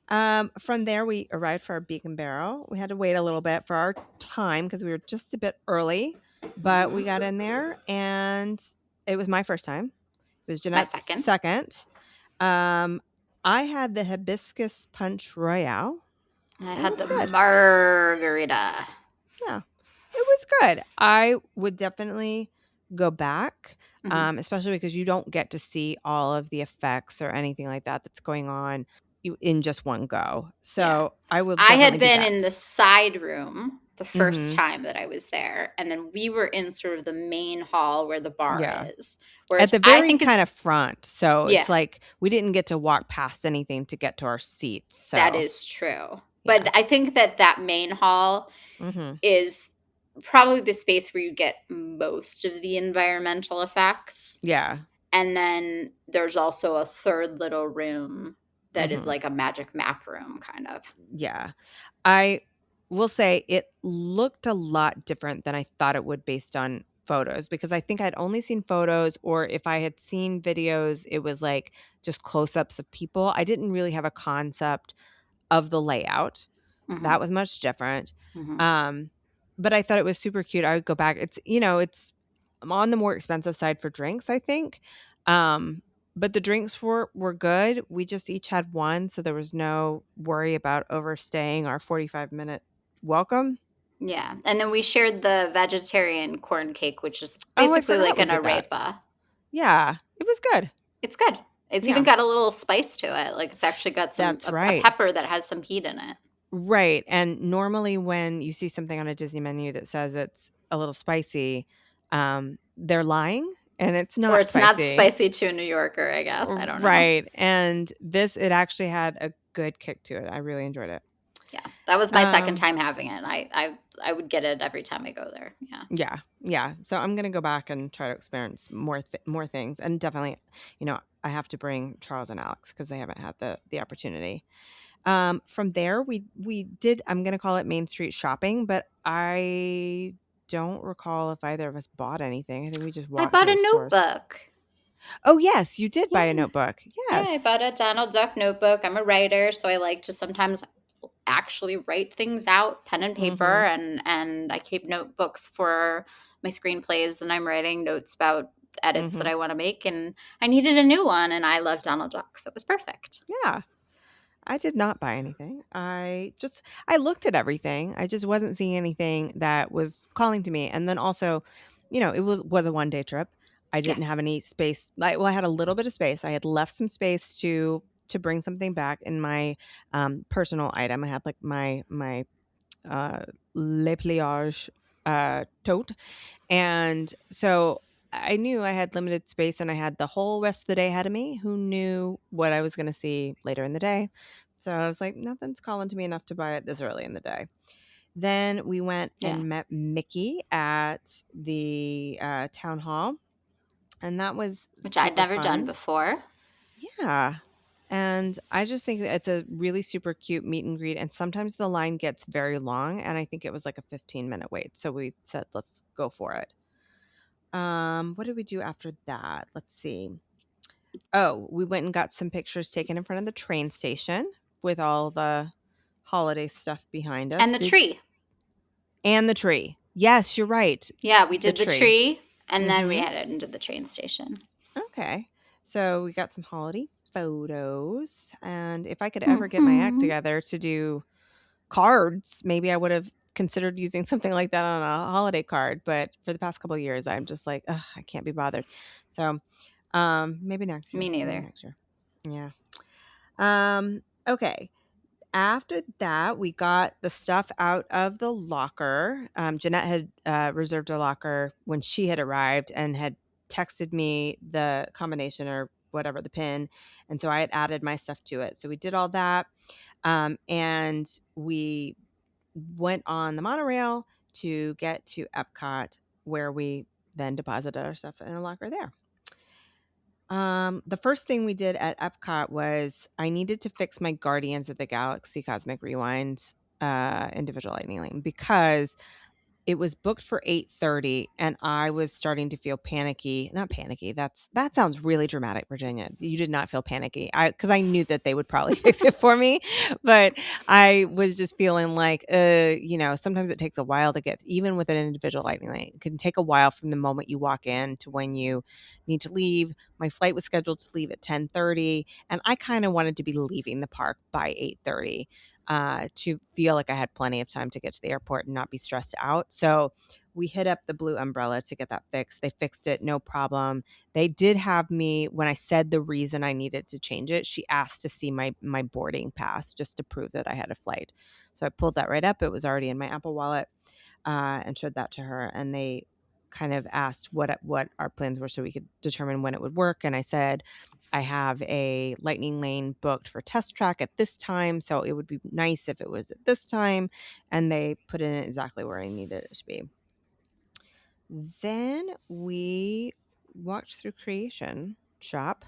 From there, we arrived for our Beacon Barrel. We had to wait a little bit for our time because we were just a bit early, but we got in there and It was my first time. It was My Jeanette's second. second. I had the hibiscus punch royale. I And it had was the good. margarita. Yeah, it was good. I would definitely go back, especially because you don't get to see all of the effects or anything like that that's going on in just one go. So I will I definitely had be been back. in the side room the first Mm-hmm. time that I was there, and then we were in sort of the main hall where the bar Yeah. is, At which the I very think is kind of front. So yeah, it's like we didn't get to walk past anything to get to our seats. that So is true. yeah. But I think that main hall Mm-hmm. is probably the space where you get most of the environmental effects. Yeah. And then there's also a third little room that is Mm-hmm. like a magic map room, kind of. Yeah. I will say it looked a lot different than I thought it would based on photos, because I think I'd only seen photos, or if I had seen videos, it was like just close ups of people. I didn't really have a concept of the layout. Mm-hmm. That was much different. Mm-hmm. Um, but I thought it was super cute. I would go back. It's on the more expensive side for drinks, I think. Um, but the drinks were good. We just each had one, so there was no worry about overstaying our 45-minute welcome. Yeah. And then we shared the vegetarian corn cake, which is Oh, I basically forgot like we an did that. arepa. Yeah, it was good. It's good. It's even Yeah, got a little spice to it. Like it's actually got that's a right. pepper that has some heat in it. Right. And normally when you see something on a Disney menu that says it's a little spicy, they're lying, and it's Or not it's not spicy. spicy to a New Yorker, I guess. I don't know. Right. And it actually had a good kick to it. I really enjoyed it. Yeah. That was my second Um, time having it. I would get it every time I go there. Yeah. yeah. Yeah. So I'm going to go back and try to experience more things, and definitely, I have to bring Charles and Alex because they haven't had the opportunity. From there we did, I'm going to call it Main Street shopping, but I don't recall if either of us bought anything. I think we just I walked bought through a the stores. notebook. Oh, yes, you did buy a Yeah. notebook. Yeah, I Yes. bought a Donald Duck notebook. I'm a writer, so I like to sometimes actually write things out, pen and paper, Mhm. and I keep notebooks for my screenplays, and I'm writing notes about edits that Mhm. I want to make, and I needed a new one, and I love Donald Duck, so it was perfect. Yeah. I did not buy anything. I looked at everything. I just wasn't seeing anything that was calling to me. And then also, it was a one-day trip. I Yeah. didn't have any space. I had a little bit of space. I had left some space to bring something back in my personal item. I had like my uh Le Pliage tote. And so I knew I had limited space, and I had the whole rest of the day ahead of me. Who knew what I was going to see later in the day? So I was like, nothing's calling to me enough to buy it this early in the day. Then we went Yeah. and met Mickey at the town hall, and that was Which I'd super never done fun. before. Yeah. And I just think that it's a really super cute meet and greet. And sometimes the line gets very long. And I think it was like a 15-minute wait. So we said, let's go for it. What did we do after that? Let's see. Oh, we went and got some pictures taken in front of the train station with all the holiday stuff behind And us. the tree. And the tree. Yes, you're right. Yeah, we The did the tree. tree, and then we Mm-hmm. headed into the train station. Okay. So we got some holiday photos. And if I could ever get my act Mm-hmm. together to do cards, maybe I would have considered using something like that on a holiday card. But for the past couple of years, I'm just like, ugh, I can't be bothered. So maybe next Me year. Maybe neither. next year. Yeah. Okay. After that, we got the stuff out of the locker. Jeanette had reserved a locker when she had arrived and had texted me the combination or whatever, the pin. And so I had added my stuff to it. So we did all that. And we went on the monorail to get to Epcot, where we then deposited our stuff in a locker there. The first thing we did at Epcot was I needed to fix my Guardians of the Galaxy Cosmic Rewind individual lightning lane, because it was booked for 8:30 and I was starting to feel panicky. Not panicky. That sounds really dramatic, Virginia. You did not feel panicky. Cuz I knew that they would probably fix it for me, but I was just feeling like sometimes it takes a while to get, even with an individual lightning lane. It can take a while from the moment you walk in to when you need to leave. My flight was scheduled to leave at 10:30 and I kind of wanted to be leaving the park by 8:30. To feel like I had plenty of time to get to the airport and not be stressed out. So we hit up the Blue Umbrella to get that fixed. They fixed it, no problem. They did have me, when I said the reason I needed to change it, she asked to see my boarding pass just to prove that I had a flight. So I pulled that right up. It was already in my Apple Wallet, and showed that to her. And they kind of asked what our plans were so we could determine when it would work. And I said, I have a lightning lane booked for test track at this time, so it would be nice if it was at this time. And they put in exactly where I needed it to be. Then we walked through Creation Shop.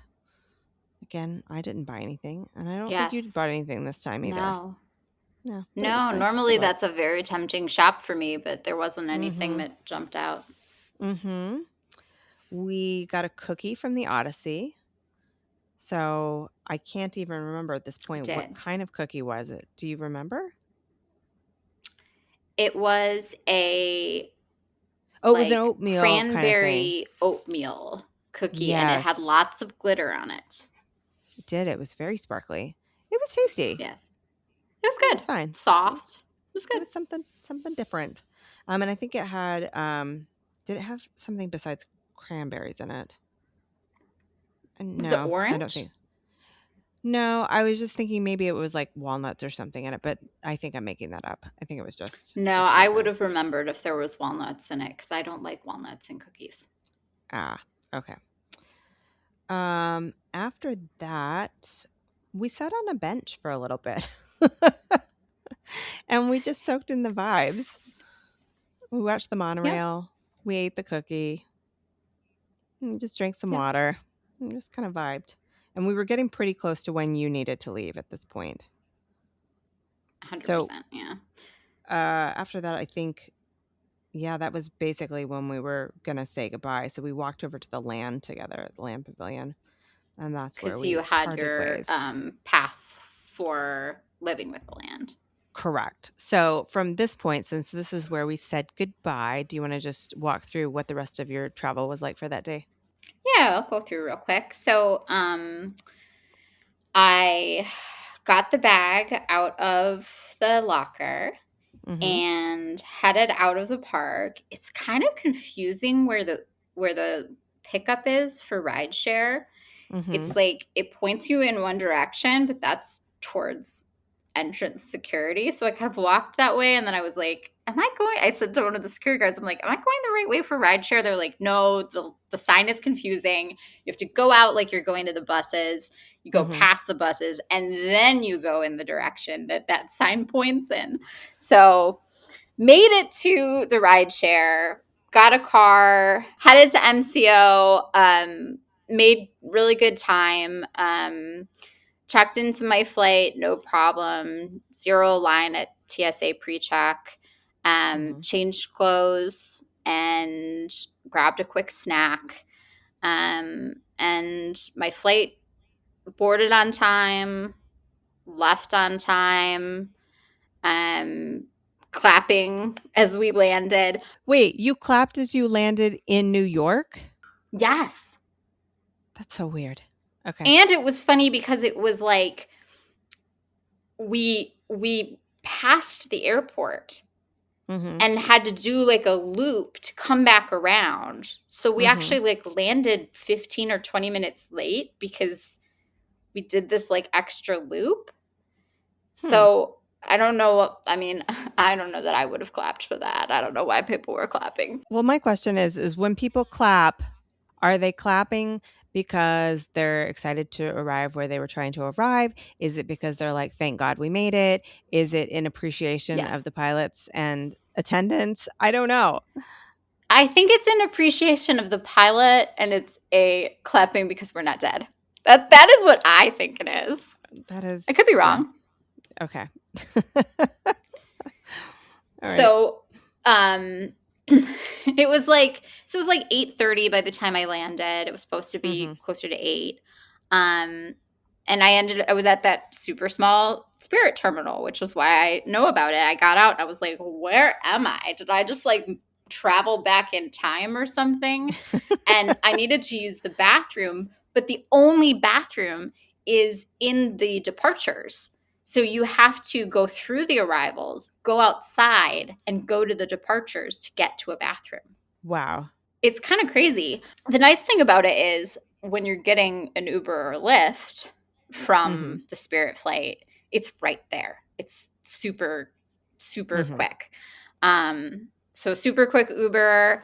Again, I didn't buy anything, and I don't think you bought anything this time either. No. No. No, Nice normally that's a very tempting shop for me, but there wasn't anything that jumped out. Mm-hmm. We got a cookie from the Odyssey. So I can't even remember at this point what kind of cookie was it. Do you remember? It was a it was an oatmeal cranberry oatmeal cookie, and it had lots of glitter on it. It did. It was very sparkly. It was tasty. Yes. It was good. It was fine. Soft. It was good. It was something different. And I think it had did it have something besides cranberries in it? No, was it orange? I don't think. No, I was just thinking maybe it was like walnuts or something in it, but I think I'm making that up. I think it was just. No, I would have remembered if there was walnuts in it because I don't like walnuts in cookies. Ah, okay. After that, we sat on a bench for a little bit and we just soaked in the vibes. We watched the monorail. Yep. We ate the cookie. And we just drank some water and just kind of vibed. And we were getting pretty close to when you needed to leave at this point. 100%, yeah. After that, I think, that was basically when we were going to say goodbye. So we walked over to the land together at the Land Pavilion. And that's where we you had your ways. Pass for living with the land. Correct. So from this point, since this is where we said goodbye, do you want to just walk through what the rest of your travel was like for that day? Yeah, I'll go through real quick. So I got the bag out of the locker and headed out of the park. It's kind of confusing where the pickup is for rideshare. It's like it points you in one direction, but that's towards entrance security. So I kind of walked that way, and then I was like, I said to one of the security guards, I'm like, am I going the right way for rideshare? They're like, no, the sign is confusing. You have to go out like you're going to the buses. You go past the buses, and then you go in the direction that sign points in. So made it to the rideshare, got a car, headed to MCO, made really good time. Checked into my flight, no problem. 0 line at TSA pre-check. Changed clothes and grabbed a quick snack. And my flight boarded on time, left on time, clapping as we landed. Wait, you clapped as you landed in New York? Yes. That's so weird. Okay. And it was funny because it was like we passed the airport and had to do like a loop to come back around. So we actually like landed 15 or 20 minutes late because we did this like extra loop. So I don't know. I don't know that I would have clapped for that. I don't know why people were clapping. Well, my question is when people clap, are they clapping because they're excited to arrive where they were trying to arrive? Is it because they're like, thank God we made it? Is it in appreciation of the pilots and attendants? I don't know. I think it's an appreciation of the pilot, and it's a clapping because we're not dead. That is what I think it is. That is. I could be wrong. Okay. So Um, it was like 8:30 by the time I landed. It was supposed to be closer to 8. Um, and I was at that super small Spirit terminal, which is why I know about it. I got out and I was like, where am I? Did I just like travel back in time or something? And I needed to use the bathroom, but the only bathroom is in the departures. So you have to go through the arrivals, go outside, and go to the departures to get to a bathroom. Wow. It's kind of crazy. The nice thing about it is when you're getting an Uber or Lyft from the Spirit flight, it's right there. It's super, super quick. So super quick Uber.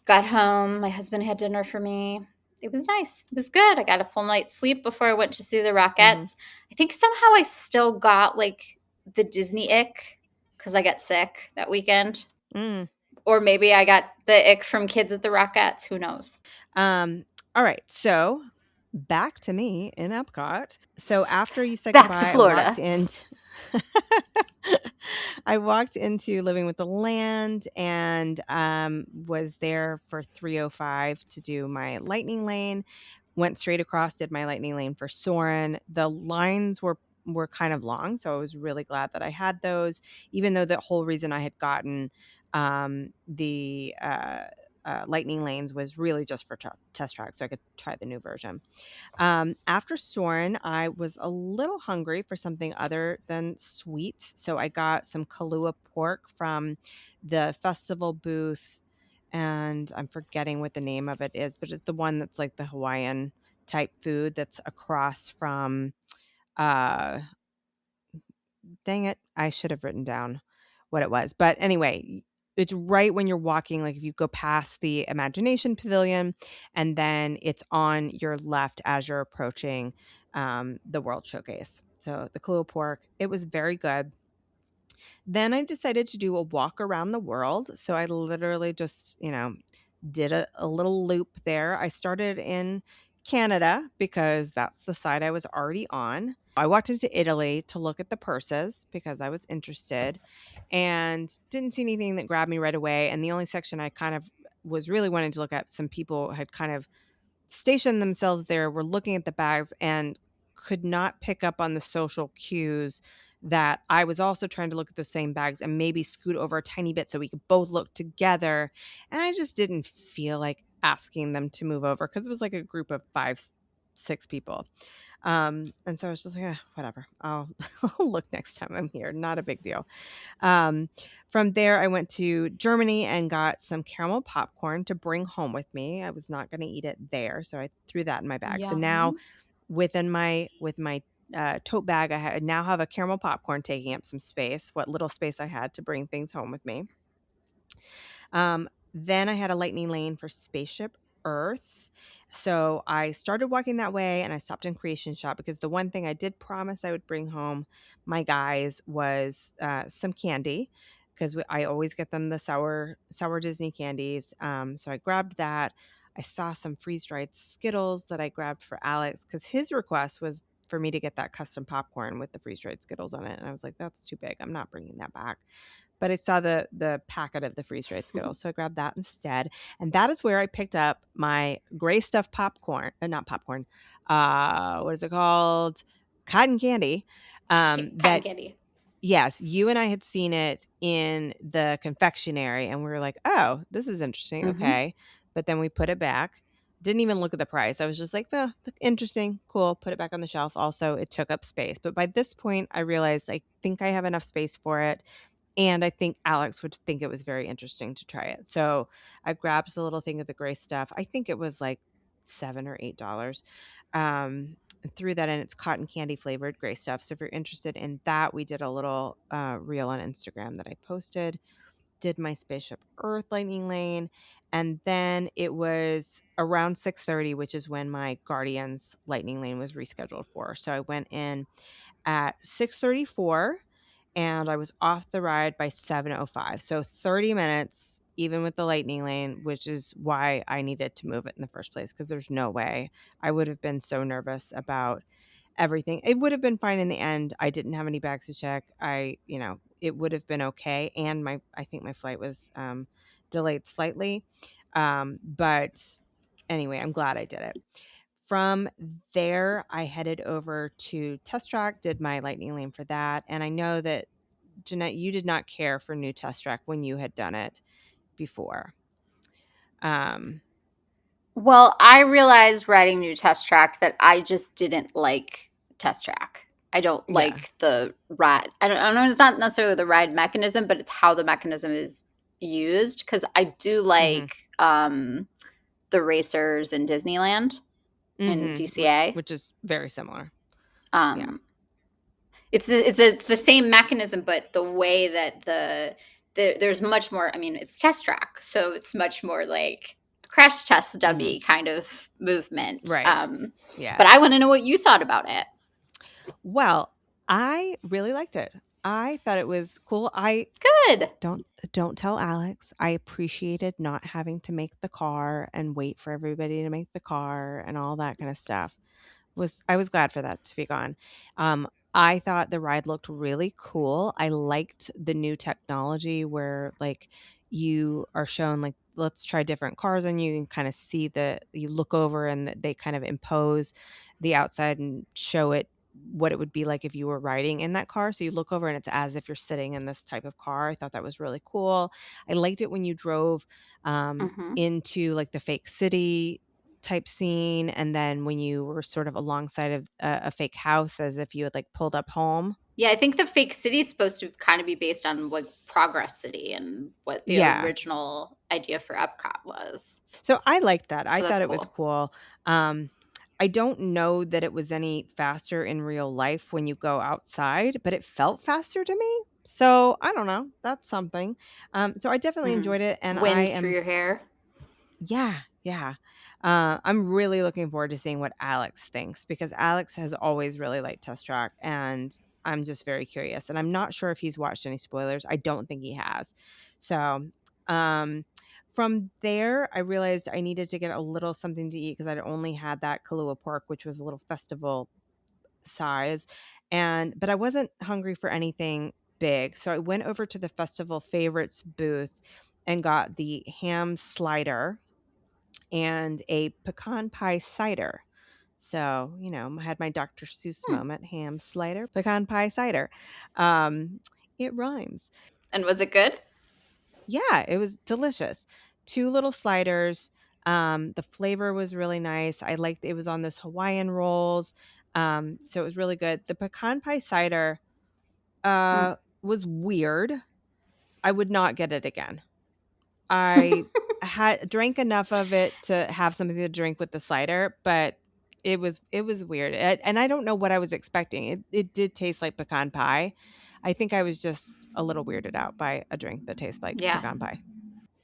Got home. My husband had dinner for me. It was nice. It was good. I got a full night's sleep before I went to see the Rockettes. I think somehow I still got like the Disney ick because I got sick that weekend. Or maybe I got the ick from kids at the Rockettes. Who knows? All right. So back to me in Epcot. So after you said Back to goodbye, Florida. I walked into Living with the Land and was there for 3:05 to do my lightning lane. Went straight across, did my lightning lane for Soarin'. The lines were kind of long, so I was really glad that I had those, even though the whole reason I had gotten the lightning lanes was really just for test track, so I could try the new version. After Soarin', I was a little hungry for something other than sweets, so I got some Kahlua pork from the festival booth, and I'm forgetting what the name of it is, but it's the one that's like the Hawaiian type food that's across from uh dang it, I should have written down what it was. But anyway, it's right when you're walking, like if you go past the Imagination Pavilion, and then it's on your left as you're approaching the World Showcase. So the Kahlua pork, it was very good. Then I decided to do a walk around the world. So I literally just, did a little loop there. I started in Canada because that's the side I was already on. I walked into Italy to look at the purses because I was interested and didn't see anything that grabbed me right away. And the only section I kind of was really wanting to look at, some people had kind of stationed themselves there, were looking at the bags and could not pick up on the social cues that I was also trying to look at the same bags and maybe scoot over a tiny bit so we could both look together. And I just didn't feel like asking them to move over because it was like a group of 5, 6 people. And so I was just like, whatever, I'll look next time I'm here. Not a big deal. From there, I went to Germany and got some caramel popcorn to bring home with me. I was not going to eat it there, so I threw that in my bag. So now, with my tote bag, I now have a caramel popcorn taking up some space. What little space I had to bring things home with me. Then I had a lightning lane for Spaceship Earth. So I started walking that way and I stopped in Creation Shop because the one thing I did promise I would bring home my guys was some candy because I always get them the sour Disney candies. So I grabbed that. I saw some freeze-dried Skittles that I grabbed for Alex because his request was for me to get that custom popcorn with the freeze-dried Skittles on it. And I was like, that's too big. I'm not bringing that back. But I saw the packet of the freeze-dried Skittles, so I grabbed that instead. And that is where I picked up my gray stuffed popcorn, not popcorn. What is it called? Cotton candy. Cotton That candy. Yes, you and I had seen it in the confectionery, and we were like, "Oh, this is interesting." Okay, but then we put it back. Didn't even look at the price. I was just like, "Oh, interesting, cool." Put it back on the shelf. Also, it took up space. But by this point, I realized I think I have enough space for it. And I think Alex would think it was very interesting to try it. So I grabbed the little thing of the gray stuff. I think it was like $7 or $8. And threw that in. It's cotton candy flavored gray stuff. So if you're interested in that, we did a little reel on Instagram that I posted. Did my Spaceship Earth lightning lane, and then it was around 6:30, which is when my Guardians lightning lane was rescheduled for. So I went in at 6:34 and I was off the ride by 7:05. So 30 minutes, even with the lightning lane, which is why I needed to move it in the first place, because there's no way I would have been so nervous about everything. It would have been fine in the end. I didn't have any bags to check. It would have been okay. And I think my flight was delayed slightly. But anyway, I'm glad I did it. From there, I headed over to Test Track, did my lightning lane for that. And I know that, Jeanette, you did not care for new Test Track when you had done it before. Well, I realized riding new Test Track that I just didn't like Test Track. I don't like the ride. I don't know. It's not necessarily the ride mechanism, but it's how the mechanism is used. Because I do like the racers in Disneyland in DCA, which is very similar. It's the same mechanism, but the way that there's much more. I mean, it's Test Track, so it's much more like crash test dummy kind of movement. Right. But I want to know what you thought about it. Well, I really liked it. I thought it was cool. Good. Don't tell Alex. I appreciated not having to make the car and wait for everybody to make the car and all that kind of stuff. I was glad for that to be gone. I thought the ride looked really cool. I liked the new technology where like you are shown like, let's try different cars and you can kind of see you look over and they kind of impose the outside and show it what it would be like if you were riding in that car. So you look over and it's as if you're sitting in this type of car. I thought that was really cool. I liked it when you drove into like the fake city type scene, and then when you were sort of alongside of a fake house as if you had like pulled up home. Yeah, I think the fake city is supposed to kind of be based on what Progress City and what the original idea for Epcot was. So I liked that. So I thought it was cool. I don't know that it was any faster in real life when you go outside, but it felt faster to me. So I don't know. That's something. So I definitely enjoyed it. And wind through your hair. Yeah. I'm really looking forward to seeing what Alex thinks, because Alex has always really liked Test Track, and I'm just very curious. And I'm not sure if he's watched any spoilers. I don't think he has. So from there, I realized I needed to get a little something to eat because I'd only had that Kahlua pork, which was a little festival size. But I wasn't hungry for anything big. So I went over to the festival favorites booth and got the ham slider and a pecan pie cider. So, I had my Dr. Seuss moment, ham slider, pecan pie cider. It rhymes. And was it good? Yeah, it was delicious. 2 little sliders. The flavor was really nice. I liked it was on those Hawaiian rolls. So it was really good. The pecan pie cider was weird. I would not get it again. I drank enough of it to have something to drink with the cider, but it was weird. And I don't know what I was expecting. It did taste like pecan pie. I think I was just a little weirded out by a drink that tastes like pecan pie.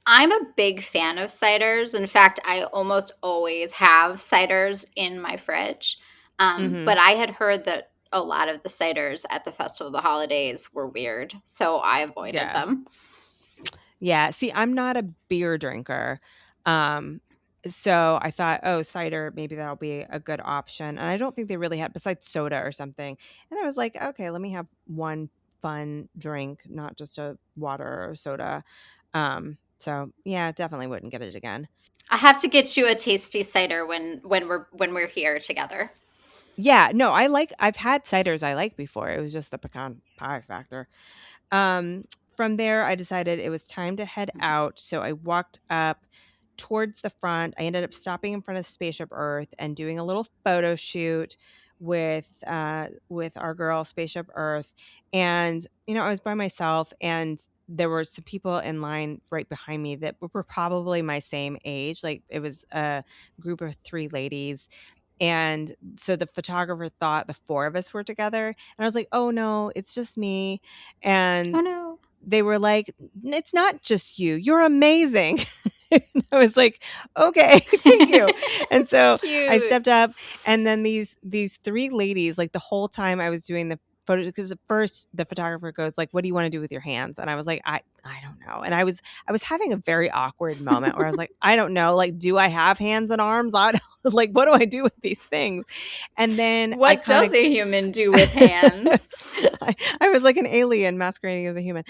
I'm a big fan of ciders. In fact, I almost always have ciders in my fridge. But I had heard that a lot of the ciders at the Festival of the Holidays were weird, so I avoided them. Yeah. See, I'm not a beer drinker. So I thought, cider, maybe that'll be a good option. And I don't think they really had, besides soda or something. And I was like, okay, let me have one fun drink, not just a water or soda. So yeah, definitely wouldn't get it again. I have to get you a tasty cider when we're here together. Yeah, no, I've had ciders I like before. It was just the pecan pie factor. From there, I decided it was time to head out. So I walked up towards the front. I ended up stopping in front of Spaceship Earth and doing a little photo shoot with our girl Spaceship Earth. And I was by myself, and there were some people in line right behind me that were probably my same age. Like, it was a group of 3 ladies. And so the photographer thought the 4 of us were together. And I was like, oh no, it's just me. And oh no. They were like, it's not just you. You're amazing. I was like, okay, thank you. And so I stepped up, and then these 3 ladies, like the whole time I was doing photos, because at first the photographer goes like, what do you want to do with your hands? And I was like, I don't know. And I was having a very awkward moment where I was like, I don't know, like, do I have hands and arms? I don't, like, what do I do with these things? And then I What kind does of a human do with hands? I was like an alien masquerading as a human.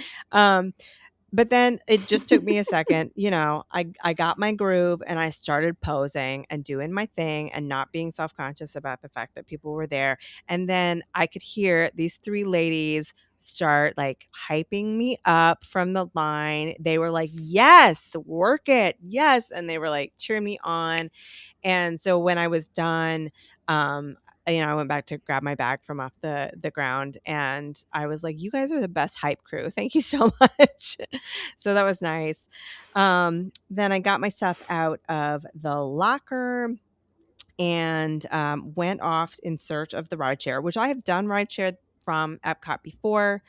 But then it just took me a second. I got my groove and I started posing and doing my thing and not being self-conscious about the fact that people were there. And then I could hear these three ladies start like hyping me up from the line. They were like, yes, work it. Yes. And they were like cheering me on. And so when I was done, I went back to grab my bag from off the ground, and I was like, you guys are the best hype crew. Thank you so much. So that was nice. Then I got my stuff out of the locker and went off in search of the rideshare, which I have done rideshare from Epcot before.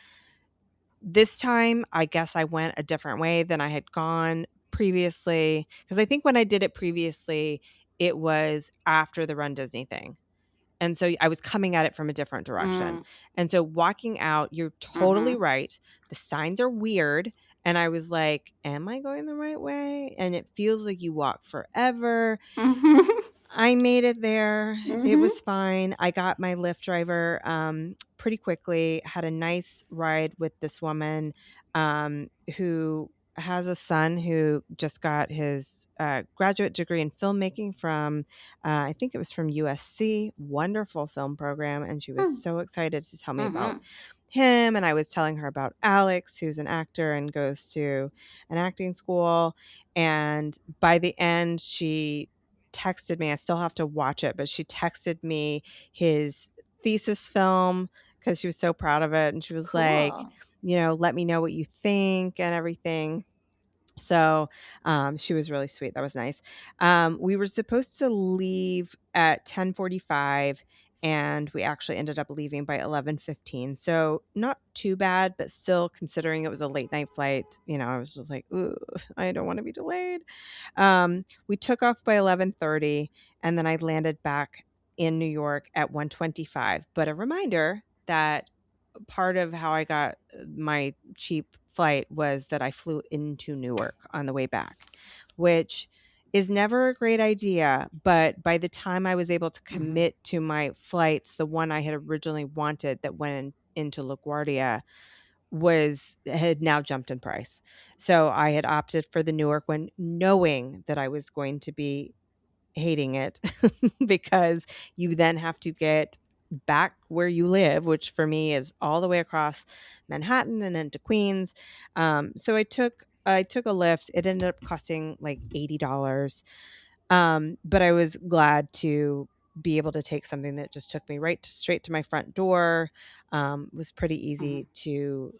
This time, I guess I went a different way than I had gone previously, because I think when I did it previously, it was after the Run Disney thing. And so I was coming at it from a different direction. And so walking out, you're totally right. The signs are weird. And I was like, am I going the right way? And it feels like you walk forever. I made it there. It was fine. I got my Lyft driver pretty quickly, had a nice ride with this woman who has a son who just got his graduate degree in filmmaking from, I think it was from USC, wonderful film program. And she was so excited to tell me about him. And I was telling her about Alex, who's an actor and goes to an acting school. And by the end, she texted me. I still have to watch it, but she texted me his thesis film because she was so proud of it. And she was like, let me know what you think and everything. So she was really sweet. That was nice. We were supposed to leave at 10:45, and we actually ended up leaving by 11:15. So not too bad, but still, considering it was a late night flight, I was just like, ooh, I don't want to be delayed. We took off by 11:30, and then I landed back in New York at 1:25. But a reminder that part of how I got my cheap flight was that I flew into Newark on the way back, which is never a great idea. But by the time I was able to commit to my flights, the one I had originally wanted that went into LaGuardia had now jumped in price. So I had opted for the Newark one, knowing that I was going to be hating it because you then have to get back where you live, which for me is all the way across Manhattan and into Queens. So I took a Lyft. It ended up costing like $80. But I was glad to be able to take something that just took me straight to my front door. It was pretty easy to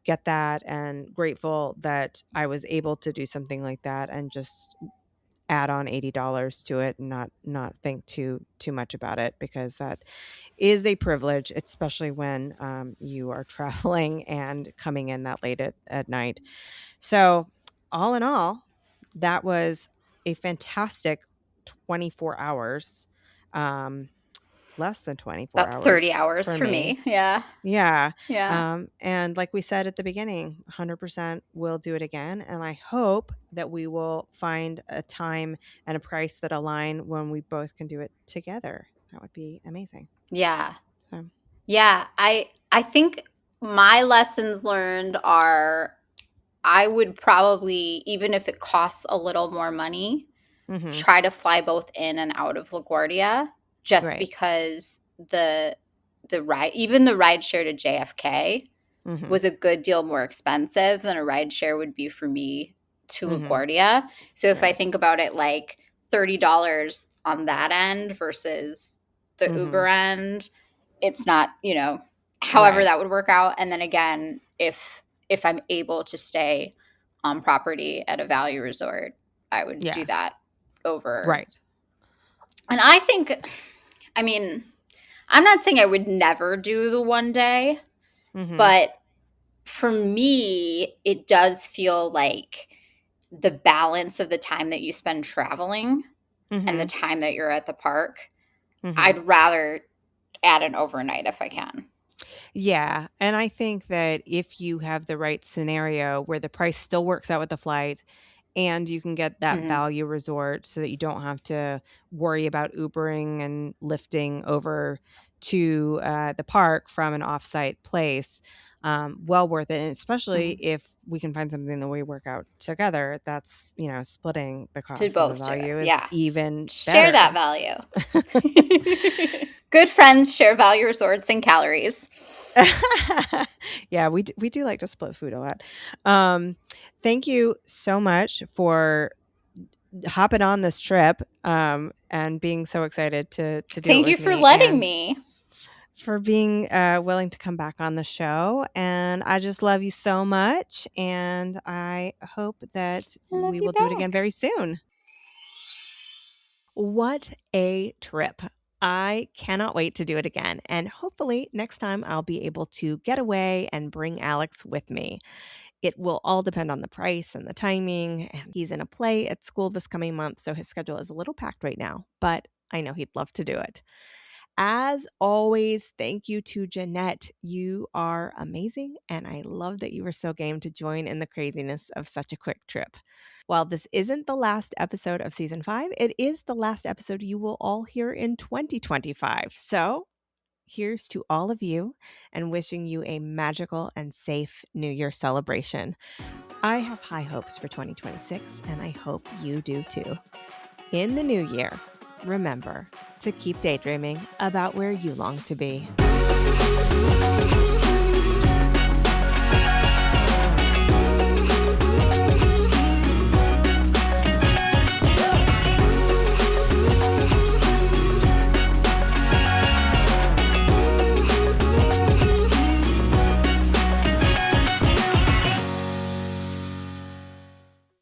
get that, and grateful that I was able to do something like that and just add on $80 to it and not think too much about it, because that is a privilege, especially when you are traveling and coming in that late at night. So all in all, that was a fantastic 24 hours, less than 24 About 30 hours hours for for me. me. Yeah. Yeah. Yeah. And like we said at the beginning, 100% we'll do it again. And I hope that we will find a time and a price that align when we both can do it together. That would be amazing. Yeah. So. Yeah. I think my lessons learned are, I would probably, even if it costs a little more money, try to fly both in and out of LaGuardia, just because the ride, even the ride share to JFK was a good deal more expensive than a ride share would be for me to LaGuardia. So if I think about it, like $30 on that end versus the Uber end, it's not, however that would work out. And then again, if I'm able to stay on property at a value resort, I would do that over. Right. And I think, I mean, I'm not saying I would never do the one day, but for me, it does feel like the balance of the time that you spend traveling and the time that you're at the park, I'd rather add an overnight if I can. Yeah, and I think that if you have the right scenario where the price still works out with the flight and you can get that Mhm. value resort so that you don't have to worry about Ubering and lifting over to the park from an offsite place, well worth it. And especially Mhm. if we can find something that we work out together, that's, splitting the To cost and the both do it. value is Yeah. even Share that better. value. Good friends share value resorts and calories. Yeah, we do like to split food a lot. Thank you so much for hopping on this trip, and being so excited to do it Thank you with for me, letting and me. for being willing to come back on the show. And I just love you so much, and I hope that I love we you will do it again back. very soon. What a trip! I cannot wait to do it again. And hopefully, next time I'll be able to get away and bring Alex with me. It will all depend on the price and the timing. And he's in a play at school this coming month, so his schedule is a little packed right now, but I know he'd love to do it. As always, thank you to Jeanette. You are amazing, and I love that you were so game to join in the craziness of such a quick trip. While this isn't the last episode of season 5, it is the last episode you will all hear in 2025. So here's to all of you and wishing you a magical and safe New Year celebration. I have high hopes for 2026, and I hope you do too. In the new year, remember to keep daydreaming about where you long to be.